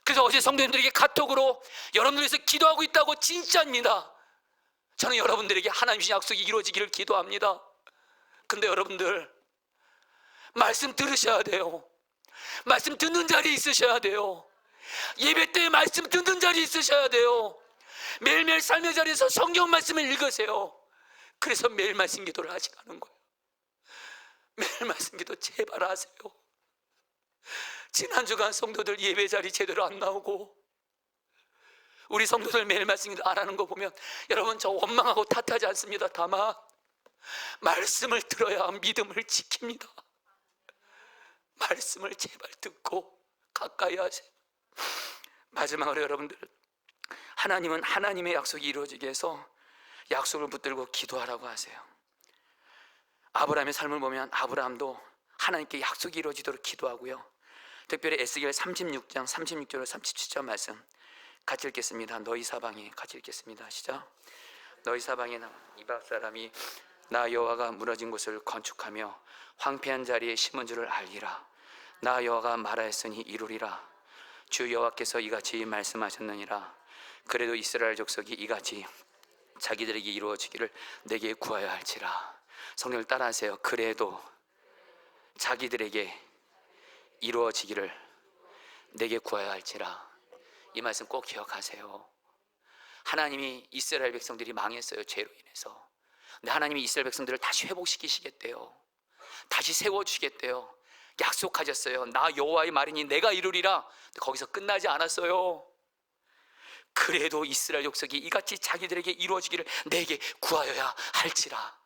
그래서 어제 성도님들에게 카톡으로 여러분들 위해서 기도하고 있다고 진짜입니다. 저는 여러분들에게 하나님의 약속이 이루어지기를 기도합니다. 근데 여러분들, 말씀 들으셔야 돼요. 말씀 듣는 자리에 있으셔야 돼요. 예배 때 말씀 듣는 자리에 있으셔야 돼요. 매일매일 삶의 자리에서 성경 말씀을 읽으세요. 그래서 매일 말씀 기도를 하시라는 거예요. 매일 말씀 기도 제발 하세요. 지난 주간 성도들 예배 자리 제대로 안 나오고 우리 성도들 매일 말씀 기도 안 하는 거 보면 여러분, 저 원망하고 탓하지 않습니다. 다만 말씀을 들어야 믿음을 지킵니다. 말씀을 제발 듣고 가까이 하세요. 마지막으로 여러분들, 하나님은 하나님의 약속이 이루어지게 해서 약속을 붙들고 기도하라고 하세요. 아브라함의 삶을 보면 아브라함도 하나님께 약속이 이루어지도록 기도하고요. 특별히 에스겔 36장 36절 37절 말씀 같이 읽겠습니다. 너희 사방에, 같이 읽겠습니다. 시작. 너희 사방에 이방 사람이 나 여호와가 무너진 곳을 건축하며 황폐한 자리에 심은 줄을 알리라. 나 여호와가 말하였으니 이루리라. 주 여호와께서 이같이 말씀하셨느니라. 그래도 이스라엘 족속이 이같이 자기들에게 이루어지기를 내게 구하여 할지라. 성령을 따라하세요. 그래도 자기들에게 이루어지기를 내게 구하여 할지라. 이 말씀 꼭 기억하세요. 하나님이 이스라엘 백성들이 망했어요. 죄로 인해서. 근데 하나님이 이스라엘 백성들을 다시 회복시키시겠대요. 다시 세워주시겠대요. 약속하셨어요. 나 여호와의 말이니 내가 이루리라. 근데 거기서 끝나지 않았어요. 그래도 이스라엘 족속이 이같이 자기들에게 이루어지기를 내게 구하여야 할지라.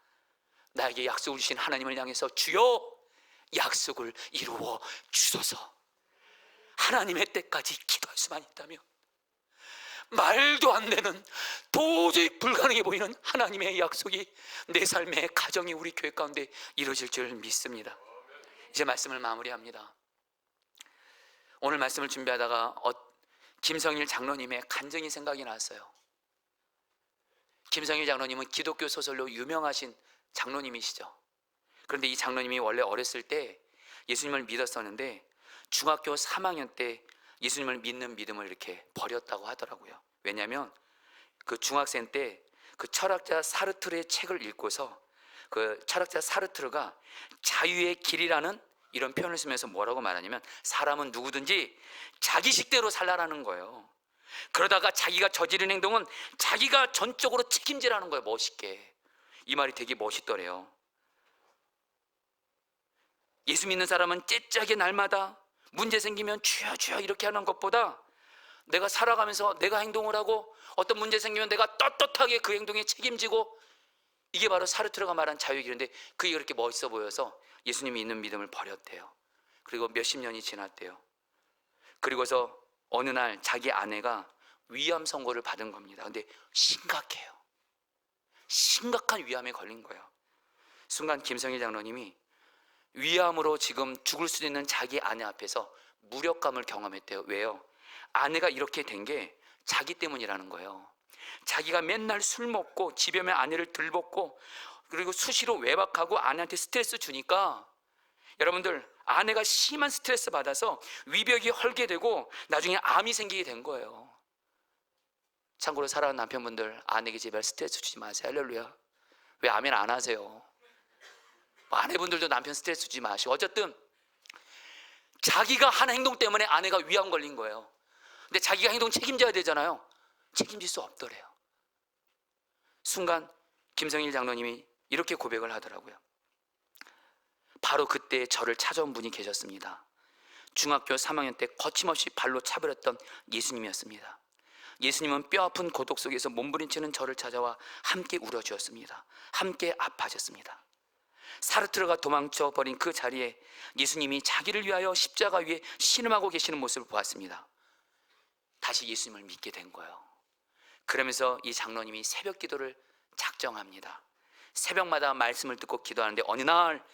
나에게 약속을 주신 하나님을 향해서 주여 약속을 이루어 주소서. 하나님의 때까지 기도할 수만 있다면 말도 안 되는, 도저히 불가능해 보이는 하나님의 약속이 내 삶의 가정이 우리 교회 가운데 이루어질 줄 믿습니다. 이제 말씀을 마무리합니다. 오늘 말씀을 준비하다가 김성일 장로님의 간증이 생각이 났어요. 김성일 장로님은 기독교 소설로 유명하신 장로님이시죠. 그런데 이 장로님이 원래 어렸을 때 예수님을 믿었었는데 중학교 3학년 때 예수님을 믿는 믿음을 이렇게 버렸다고 하더라고요. 왜냐하면 그 중학생 때 그 철학자 사르트르의 책을 읽고서 그 철학자 사르트르가 자유의 길이라는 이런 표현을 쓰면서 뭐라고 말하냐면 사람은 누구든지 자기 식대로 살라라는 거예요. 그러다가 자기가 저지른 행동은 자기가 전적으로 책임지라는 거예요. 멋있게. 이 말이 되게 멋있더래요. 예수 믿는 사람은 째짜게 날마다 문제 생기면 주여 주여 이렇게 하는 것보다 내가 살아가면서 내가 행동을 하고 어떤 문제 생기면 내가 떳떳하게 그 행동에 책임지고, 이게 바로 사르트르가 말한 자유의 길인데 그게 그렇게 멋있어 보여서 예수님이 있는 믿음을 버렸대요. 그리고 몇십 년이 지났대요. 그리고서 어느 날 자기 아내가 위암 선고를 받은 겁니다. 근데 심각해요. 심각한 위암에 걸린 거예요. 순간 김성일 장로님이 위암으로 지금 죽을 수도 있는 자기 아내 앞에서 무력감을 경험했대요. 왜요? 아내가 이렇게 된 게 자기 때문이라는 거예요. 자기가 맨날 술 먹고 집에 오면 아내를 들볶고 그리고 수시로 외박하고 아내한테 스트레스 주니까 여러분들, 아내가 심한 스트레스 받아서 위벽이 헐게 되고 나중에 암이 생기게 된 거예요. 참고로 사랑하는 남편분들, 아내에게 제발 스트레스 주지 마세요. 할렐루야. 왜 아멘 안 하세요? 아내분들도 남편 스트레스 주지 마시고. 어쨌든 자기가 한 행동 때문에 아내가 위암 걸린 거예요. 근데 자기가 행동 책임져야 되잖아요. 책임질 수 없더래요. 순간 김성일 장로님이 이렇게 고백을 하더라고요. 바로 그때 저를 찾아온 분이 계셨습니다. 중학교 3학년 때 거침없이 발로 차버렸던 예수님이었습니다. 예수님은 뼈아픈 고독 속에서 몸부림치는 저를 찾아와 함께 울어주었습니다. 함께 아파하셨습니다. 사르트르가 도망쳐 버린 그 자리에 예수님이 자기를 위하여 십자가 위에 신음하고 계시는 모습을 보았습니다. 다시 예수님을 믿게 된 거예요. 그러면서 이 장로님이 새벽 기도를 작정합니다. 새벽마다 말씀을 듣고 기도하는데 어느 날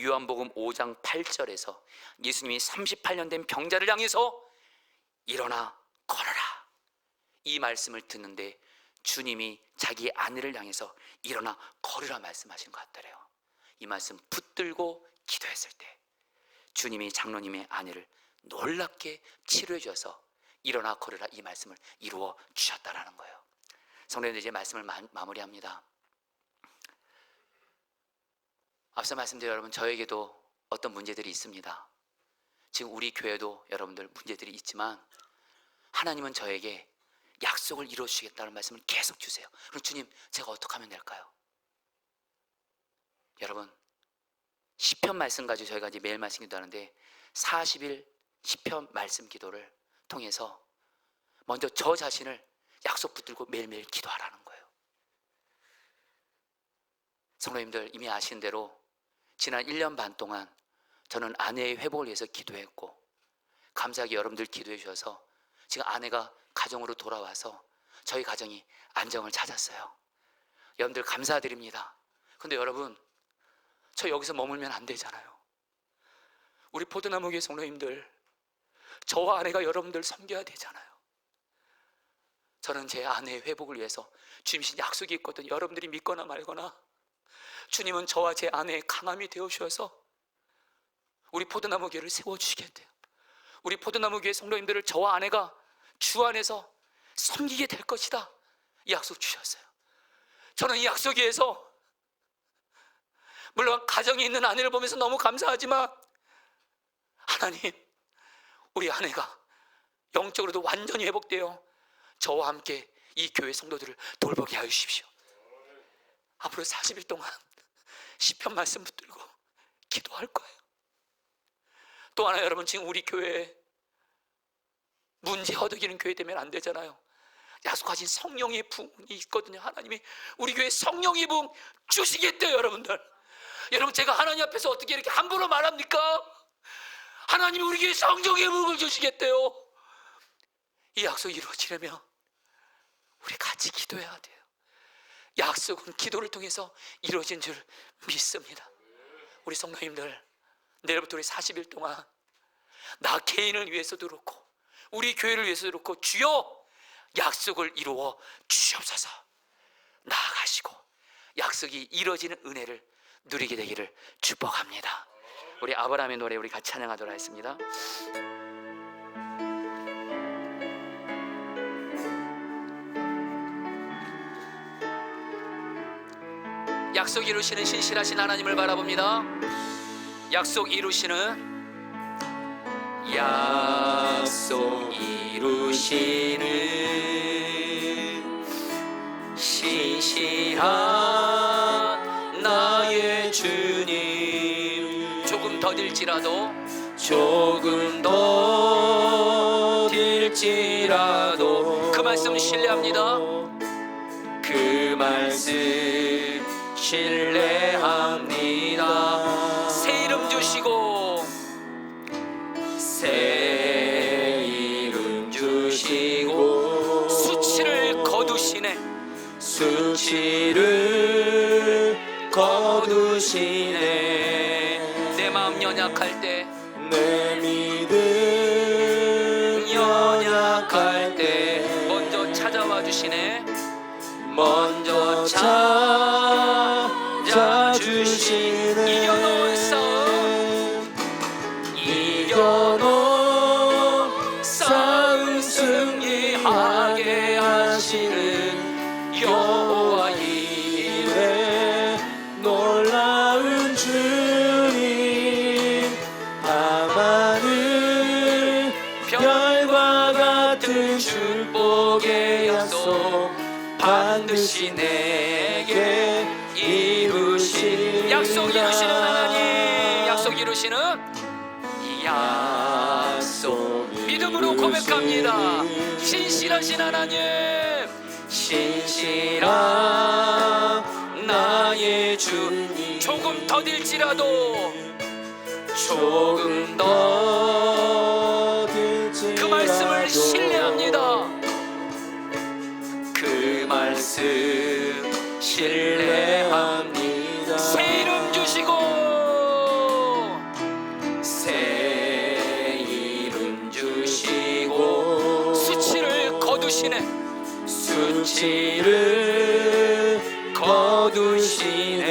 요한복음 5장 8절에서 예수님이 38년 된 병자를 향해서 일어나 걸어라, 이 말씀을 듣는데 주님이 자기 아내를 향해서 일어나 걸으라 말씀하신 것 같더래요. 이 말씀 붙들고 기도했을 때 주님이 장로님의 아내를 놀랍게 치료해 주셔서 일어나 걸으라 이 말씀을 이루어 주셨다라는 거예요. 성도님들, 이제 말씀을 마무리합니다. 앞서 말씀드린 여러분, 저에게도 어떤 문제들이 있습니다. 지금 우리 교회도 여러분들 문제들이 있지만 하나님은 저에게 약속을 이루어 주시겠다는 말씀을 계속 주세요. 그럼 주님, 제가 어떻게 하면 될까요? 여러분, 시편 말씀 가지고 저희가 이제 매일 말씀 기도하는데 40일 시편 말씀 기도를 통해서 먼저 저 자신을 약속 붙들고 매일매일 기도하라는 거예요. 성도님들, 이미 아시는 대로 지난 1년 반 동안 저는 아내의 회복을 위해서 기도했고, 감사하게 여러분들 기도해 주셔서 지금 아내가 가정으로 돌아와서 저희 가정이 안정을 찾았어요. 여러분들 감사드립니다. 근데 여러분, 저 여기서 머물면 안 되잖아요. 우리 포도나무교회 성도님들, 저와 아내가 여러분들 섬겨야 되잖아요. 저는 제 아내의 회복을 위해서 주님신 약속이 있거든요. 여러분들이 믿거나 말거나 주님은 저와 제 아내의 강함이 되어주셔서 우리 포도나무교회를 세워주시겠대요. 우리 포도나무교회 성도님들을 저와 아내가 주 안에서 섬기게 될 것이다, 이 약속 주셨어요. 저는 이 약속 위에서 물론 가정에 있는 아내를 보면서 너무 감사하지만 하나님, 우리 아내가 영적으로도 완전히 회복되어 저와 함께 이 교회 성도들을 돌보게 하여 주십시오. 앞으로 40일 동안 시편 말씀 붙들고 기도할 거예요. 또 하나, 여러분, 지금 우리 교회에 문제 허덕이는 교회 되면 안 되잖아요. 약속하신 성령의 부흥이 있거든요. 하나님이 우리 교회에 성령의 부흥 주시겠대요. 여러분, 제가 하나님 앞에서 어떻게 이렇게 함부로 말합니까? 하나님이 우리 교회에 성령의 부흥을 주시겠대요. 이 약속이 이루어지려면 우리 같이 기도해야 돼요. 약속은 기도를 통해서 이루어진 줄 믿습니다. 우리 성도님들, 내일부터 우리 40일 동안 나 개인을 위해서도 그렇고 우리 교회를 위해서도 그렇고 주여 약속을 이루어 주시옵소서, 나아가시고 약속이 이루어지는 은혜를 누리게 되기를 축복합니다. 우리 아브라함의 노래 우리 같이 찬양하도록 하겠습니다. 약속 이루시는 신실하신 하나님을 바라봅니다. 약속 이루시는 신실한 나의 주님, 조금 더딜지라도 그 말씀 신뢰합니다. 그 말씀 신뢰합니다. 새 이름 주시고 새 거두시네. 내 마음 연약할 때 내 믿음 연약할 때 먼저 찾아와 주시네. 먼저 찾아주시네. 이겨놓은 싸움, 이겨놓은 싸움 승리하게 하시는 여호와 이레 놀라운 주님. 밤하늘 별과 같은 축복의 약속 반드시 내게 이루시리라. 약속 이루시는 하나님, 약속 이루시는 약속. 믿음으로 고백합니다. 신실하신 하나님, 신실한 나의 주님. 조금 더딜지라도 조금 더 그 말씀을 신뢰합니다. 그 말씀 신뢰합니다. 새 이름 주시고 새 이름 주시고 수치를 거두시네. 수치를 거두시네.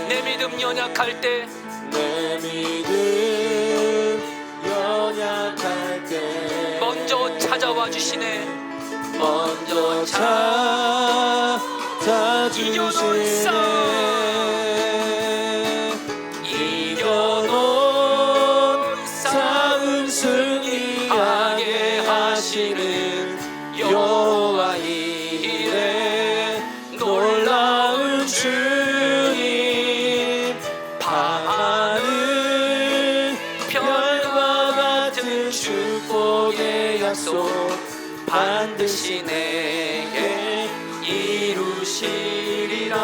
내 믿음 연약할 때 내 믿음 연약할 때 먼저 찾아와 주시네. 먼저 찾아주시네. 이겨놓은 싸움 승리하게 하시는 여호와 이레 놀라운 주님. 밤하늘 별과 같은 축복의 약속 반드시 내게 이루시리라.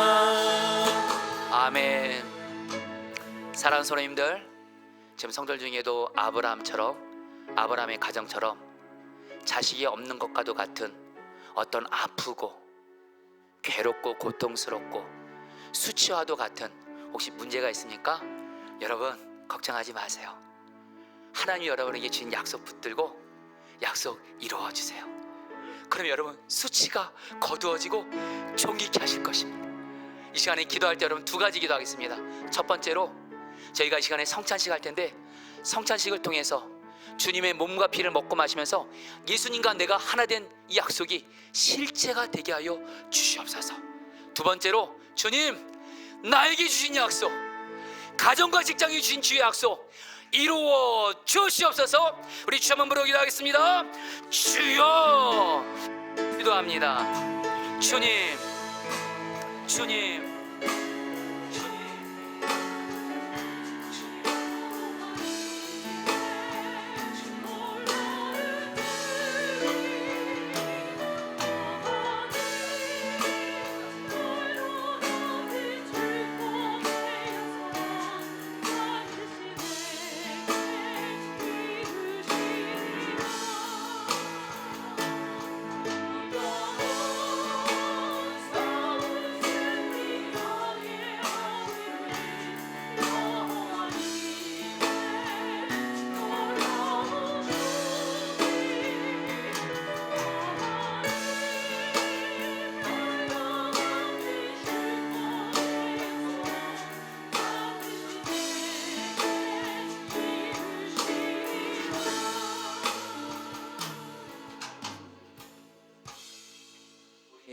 아멘. 사랑하는 성도님들, 지금 성들 중에도 아브라함의 가정처럼 자식이 없는 것과도 같은 어떤 아프고 괴롭고 고통스럽고 수치와도 같은 혹시 문제가 있습니까? 여러분 걱정하지 마세요. 하나님이 여러분에게 주신 약속 붙들고 약속 이루어 주세요. 그럼 여러분 수치가 거두어지고 존귀케 하실 것입니다. 이 시간에 기도할 때 여러분 두 가지 기도하겠습니다. 첫 번째로 저희가 이 시간에 성찬식 할 텐데 성찬식을 통해서 주님의 몸과 피를 먹고 마시면서 예수님과 내가 하나 된 이 약속이 실체가 되게 하여 주시옵소서. 두 번째로 주님 나에게 주신 약속, 가정과 직장에 주신 주의 약속 이루어 주시옵소서. 우리 주 한번 부르기도 하겠습니다. 주여. 기도합니다. 주님, 주님,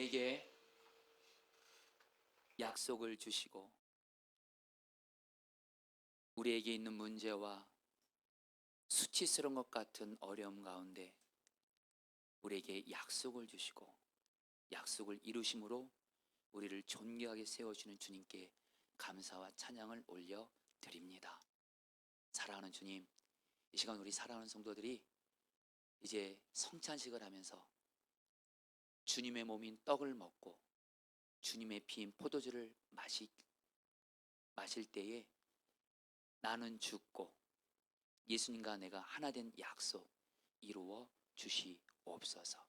우리에게 약속을 주시고 우리에게 있는 문제와 수치스러운 것 같은 어려움 가운데 우리에게 약속을 주시고 약속을 이루심으로 우리를 존귀하게 세워주는 주님께 감사와 찬양을 올려 드립니다. 사랑하는 주님, 이 시간 우리 사랑하는 성도들이 이제 성찬식을 하면서 주님의 몸인 떡을 먹고 주님의 피인 포도주를 마실 때에 나는 죽고 예수님과 내가 하나 된 약속 이루어 주시옵소서.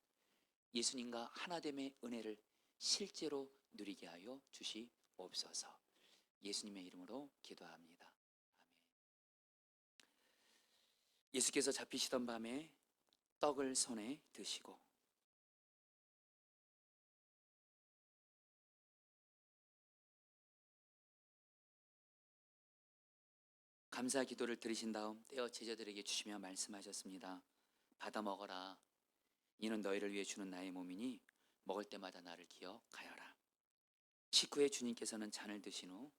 예수님과 하나됨의 은혜를 실제로 누리게 하여 주시옵소서. 주시옵소서. 예수님의 이름으로 기도합니다. 아멘. 예수께서 잡히시던 밤에 떡을 손에 드시고 감사 기도를 드리신 다음 떼어 제자들에게 주시며 말씀하셨습니다. 받아 먹어라. 이는 너희를 위해 주는 나의 몸이니 먹을 때마다 나를 기억하여라. 식후에 주님께서는 잔을 드신 후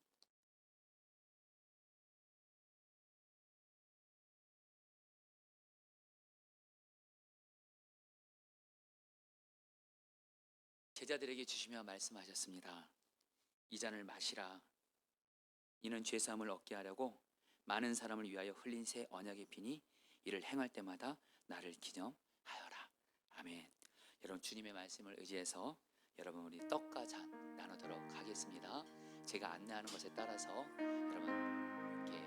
제자들에게 주시며 말씀하셨습니다. 이 잔을 마시라. 이는 죄사함을 얻게 하려고 많은 사람을 위하여 흘린 새 언약의 피니 이를 행할 때마다 나를 기념하여라. 아멘. 여러분, 주님의 말씀을 의지해서 여러분 우리 떡과 잔 나누도록 하겠습니다. 제가 안내하는 것에 따라서 여러분 이렇게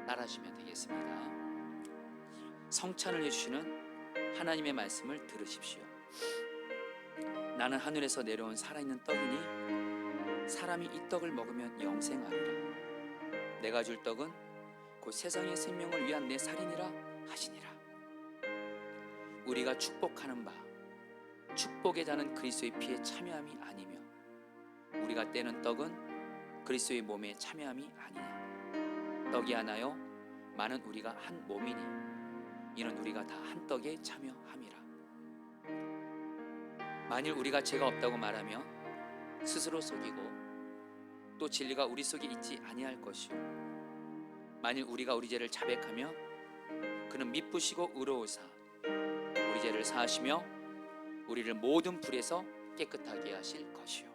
따라하시면 되겠습니다. 성찬을 해주시는 하나님의 말씀을 들으십시오. 나는 하늘에서 내려온 살아있는 떡이니 사람이 이 떡을 먹으면 영생하리라. 내가 줄 떡은 곧 세상의 생명을 위한 내 살이니라 하시니라. 우리가 축복하는 바 축복의 잔은 그리스도의 피에 참여함이 아니며 우리가 떼는 떡은 그리스도의 몸에 참여함이 아니냐. 떡이 하나요 많은 우리가 한 몸이니 이는 우리가 다 한 떡에 참여함이라. 만일 우리가 죄가 없다고 말하면 스스로 속이고 또 진리가 우리 속에 있지 아니할 것이요 만일 우리가 우리 죄를 자백하며 그는 미쁘시고 의로우사 우리 죄를 사하시며 우리를 모든 불에서 깨끗하게 하실 것이요.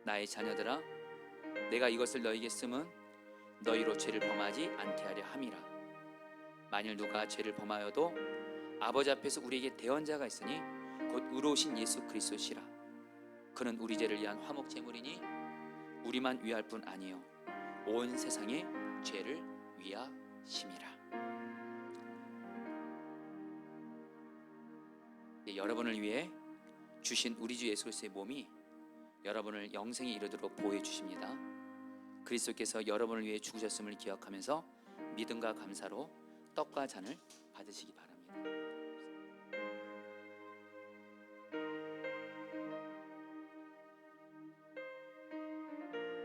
나의 자녀들아, 내가 이것을 너희에게 쓰면 너희로 죄를 범하지 않게 하려 함이라. 만일 누가 죄를 범하여도 아버지 앞에서 우리에게 대언자가 있으니 곧 의로우신 예수 그리스도시라. 그는 우리 죄를 위한 화목 제물이니 우리만 위할 뿐 아니요 온 세상의 죄를 위하심이라. 여러분을 위해 주신 우리 주 예수 그리스도의 몸이 여러분을 영생에 이르도록 보호해 주십니다. 그리스도께서 여러분을 위해 죽으셨음을 기억하면서 믿음과 감사로 떡과 잔을 받으시기 바랍니다.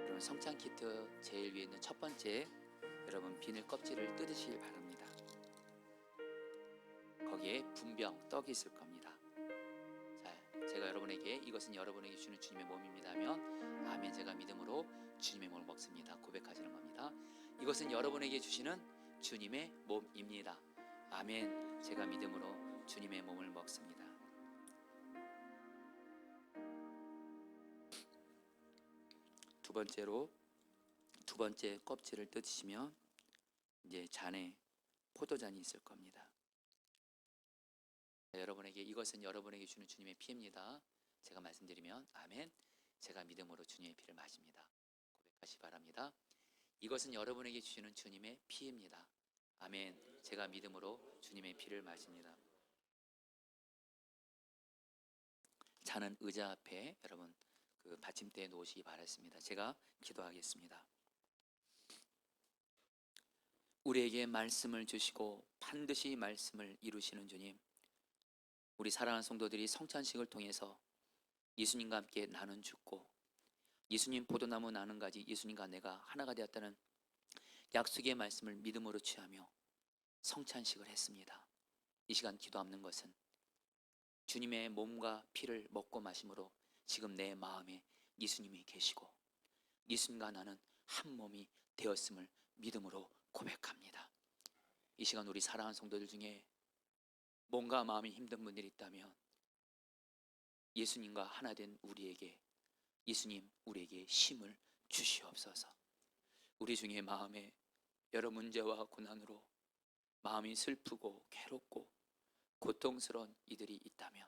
여러분, 성찬 키트 제일 위에 있는 첫 번째 여러분 비닐 껍질을 뜯으시기 바랍니다. 거기에 분병 떡이 있을 겁니다. 자, 제가 여러분에게 이것은 여러분에게 주는 주님의 몸입니다 하면 아멘, 제가 믿음으로 주님의 몸을 먹습니다 고백하시는 겁니다. 이것은 여러분에게 주시는 주님의 몸입니다. 아멘, 제가 믿음으로 주님의 몸을 먹습니다. 두 번째로 두 번째 껍질을 뜯으시면 이제 잔에 포도잔이 있을 겁니다. 여러분에게 이것은 여러분에게 주는 주님의 피입니다. 제가 말씀드리면 아멘, 제가 믿음으로 주님의 피를 마십니다 고백하시 바랍니다. 이것은 여러분에게 주시는 주님의 피입니다. 아멘, 제가 믿음으로 주님의 피를 마십니다. 잔은 의자 앞에 여러분 그 받침대에 놓으시기 바랍니다. 제가 기도하겠습니다. 우리에게 말씀을 주시고 반드시 말씀을 이루시는 주님, 우리 사랑하는 성도들이 성찬식을 통해서 예수님과 함께 나눈 죽고 예수님 포도나무 나는 가지 예수님과 내가 하나가 되었다는 약속의 말씀을 믿음으로 취하며 성찬식을 했습니다. 이 시간 기도하는 것은 주님의 몸과 피를 먹고 마심으로 지금 내 마음에 예수님이 계시고 예수님과 나는 한 몸이 되었음을 믿음으로 고백합니다. 이 시간 우리 사랑하는 성도들 중에 몸과 마음이 힘든 분들이 있다면 예수님과 하나 된 우리에게 예수님 우리에게 힘을 주시옵소서. 우리 중에 마음에 여러 문제와 고난으로 마음이 슬프고 괴롭고 고통스러운 이들이 있다면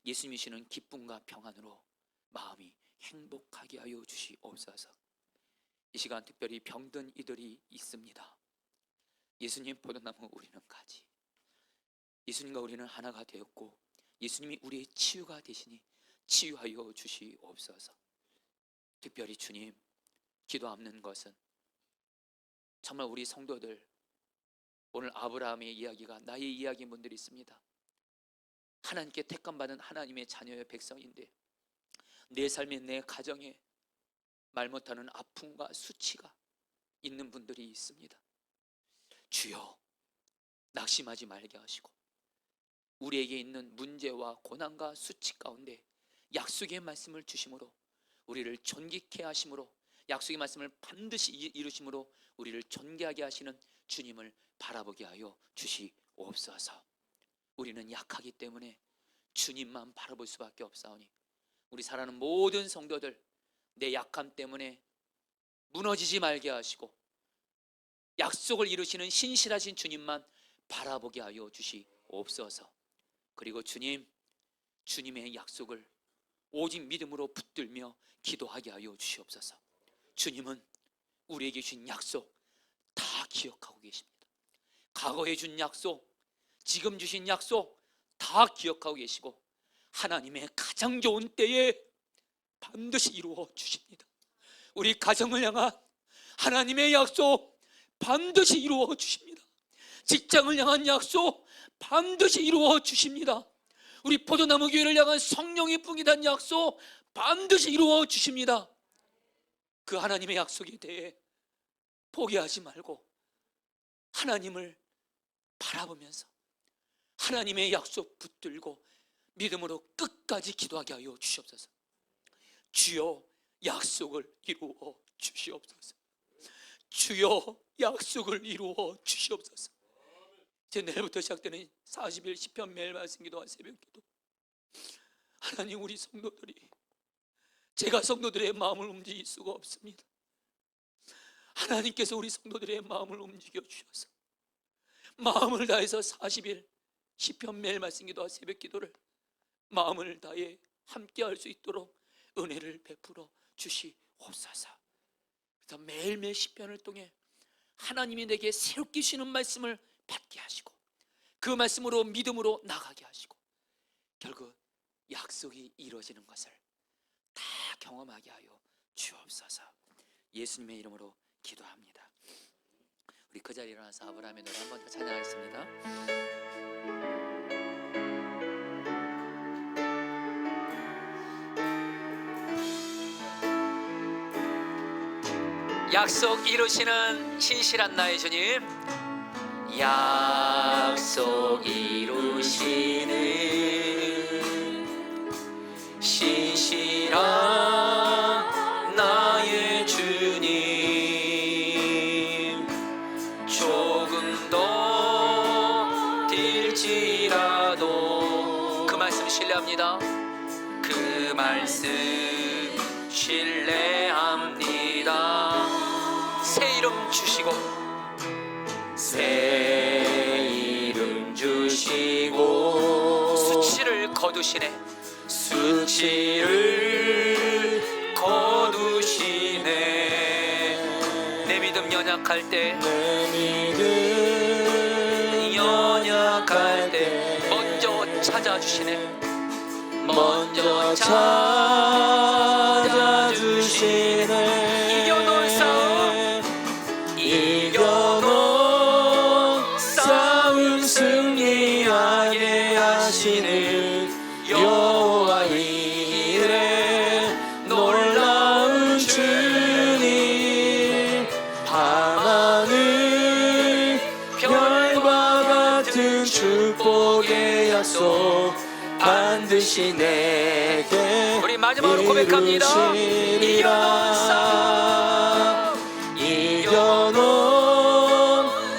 예수님이 주시는 기쁨과 평안으로 마음이 행복하게 하여 주시옵소서. 이 시간 특별히 병든 이들이 있습니다. 예수님 포도나무 우리는 가지, 예수님과 우리는 하나가 되었고 예수님이 우리의 치유가 되시니 치유하여 주시옵소서. 특별히 주님 기도하는 것은 정말 우리 성도들, 오늘 아브라함의 이야기가 나의 이야기인 분들이 있습니다. 하나님께 택함받은 하나님의 자녀의 백성인데 내 삶에, 내 가정에 말 못하는 아픔과 수치가 있는 분들이 있습니다. 주여, 낙심하지 말게 하시고 우리에게 있는 문제와 고난과 수치 가운데 약속의 말씀을 주심으로, 우리를 존귀케 하심으로, 약속의 말씀을 반드시 이루심으로 우리를 존귀하게 하시는 주님을 바라보게 하여 주시옵소서. 우리는 약하기 때문에 주님만 바라볼 수밖에 없사오니 우리 사랑하는 모든 성도들, 내 약함 때문에 무너지지 말게 하시고 약속을 이루시는 신실하신 주님만 바라보게 하여 주시옵소서. 그리고 주님, 주님의 약속을 오직 믿음으로 붙들며 기도하게 하여 주시옵소서. 주님은 우리에게 주신 약속 다 기억하고 계십니다. 과거에 준 약속, 지금 주신 약속 다 기억하고 계시고 하나님의 가장 좋은 때에 반드시 이루어 주십니다. 우리 가정을 향한 하나님의 약속 반드시 이루어 주십니다. 직장을 향한 약속 반드시 이루어 주십니다. 우리 포도나무 교회를 향한 성령의 풍기단 약속 반드시 이루어 주십니다. 그 하나님의 약속에 대해 포기하지 말고 하나님을 바라보면서 하나님의 약속 붙들고 믿음으로 끝까지 기도하게 하여 주시옵소서. 주여, 약속을 이루어 주시옵소서. 주여, 약속을 이루어 주시옵소서. 이제 내일부터 시작되는 40일 시편 매일 말씀 기도와 새벽 기도, 하나님, 우리 성도들이, 제가 성도들의 마음을 움직일 수가 없습니다. 하나님께서 우리 성도들의 마음을 움직여 주셔서 마음을 다해서 40일 시편 매일 말씀 기도와 새벽 기도를 마음을 다해 함께 할 수 있도록 은혜를 베풀어 주시옵소서. 그래서 매일매일 시편을 통해 하나님이 내게 새롭게 주시는 말씀을 받게 하시고 그 말씀으로 믿음으로 나가게 하시고 결국 약속이 이루어지는 것을 다 경험하게 하여 주옵소서. 예수님의 이름으로 기도합니다. 우리 그 자리에 일어나서 아브라함의 노래 한 번 더 찬양하겠습니다. 약속 이루시는 신실한 나의 주님, 약속 이루시는 신실한 나의 주님, 조금 더 딜지라도 그 말씀 신뢰합니다. 그 말씀 신뢰합니다. 새 이름 주시고 새 이름 주시고 수치를 거두시네, 수치를 거두시네. 내 믿음 연약할 때, 내 믿음 연약할 때 먼저 찾아주시네, 먼저 찾아주시네. 이겨놓은 싸움, 이겨놓은 싸움 승리하게 하시는 여호와 이레 놀라운 주님, 밤하늘 별과 같은 축복의 약속 반드시 내게 우리 마지막으로 고백합니다. 이겨놓은 싸움, 이겨놓은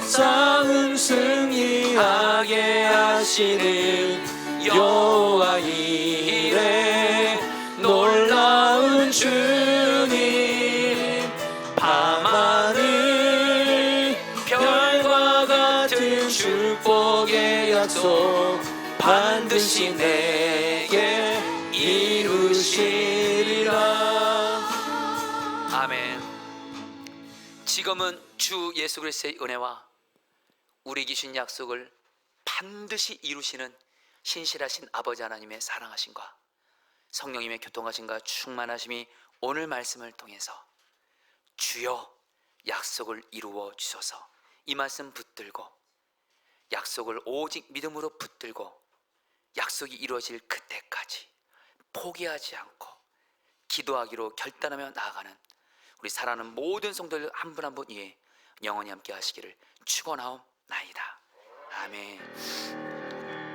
싸움 승리하게 하시는 여호와 이레 놀라운 주님, 밤하늘 별과 같은 축복의 약속 반드시 내게 이루시리라. 아멘. 지금은 주 예수 그리스도의 은혜와 우리에게 주신 약속을 반드시 이루시는 신실하신 아버지 하나님의 사랑하심과 성령님의 교통하심과 충만하심이 오늘 말씀을 통해서 주여 약속을 이루어 주소서, 이 말씀 붙들고 약속을 오직 믿음으로 붙들고 약속이 이루어질 그때까지 포기하지 않고 기도하기로 결단하며 나아가는 우리 사랑하는 모든 성도들 한 분 한 분 위에 영원히 함께 하시기를 축원하옵나이다. 아멘.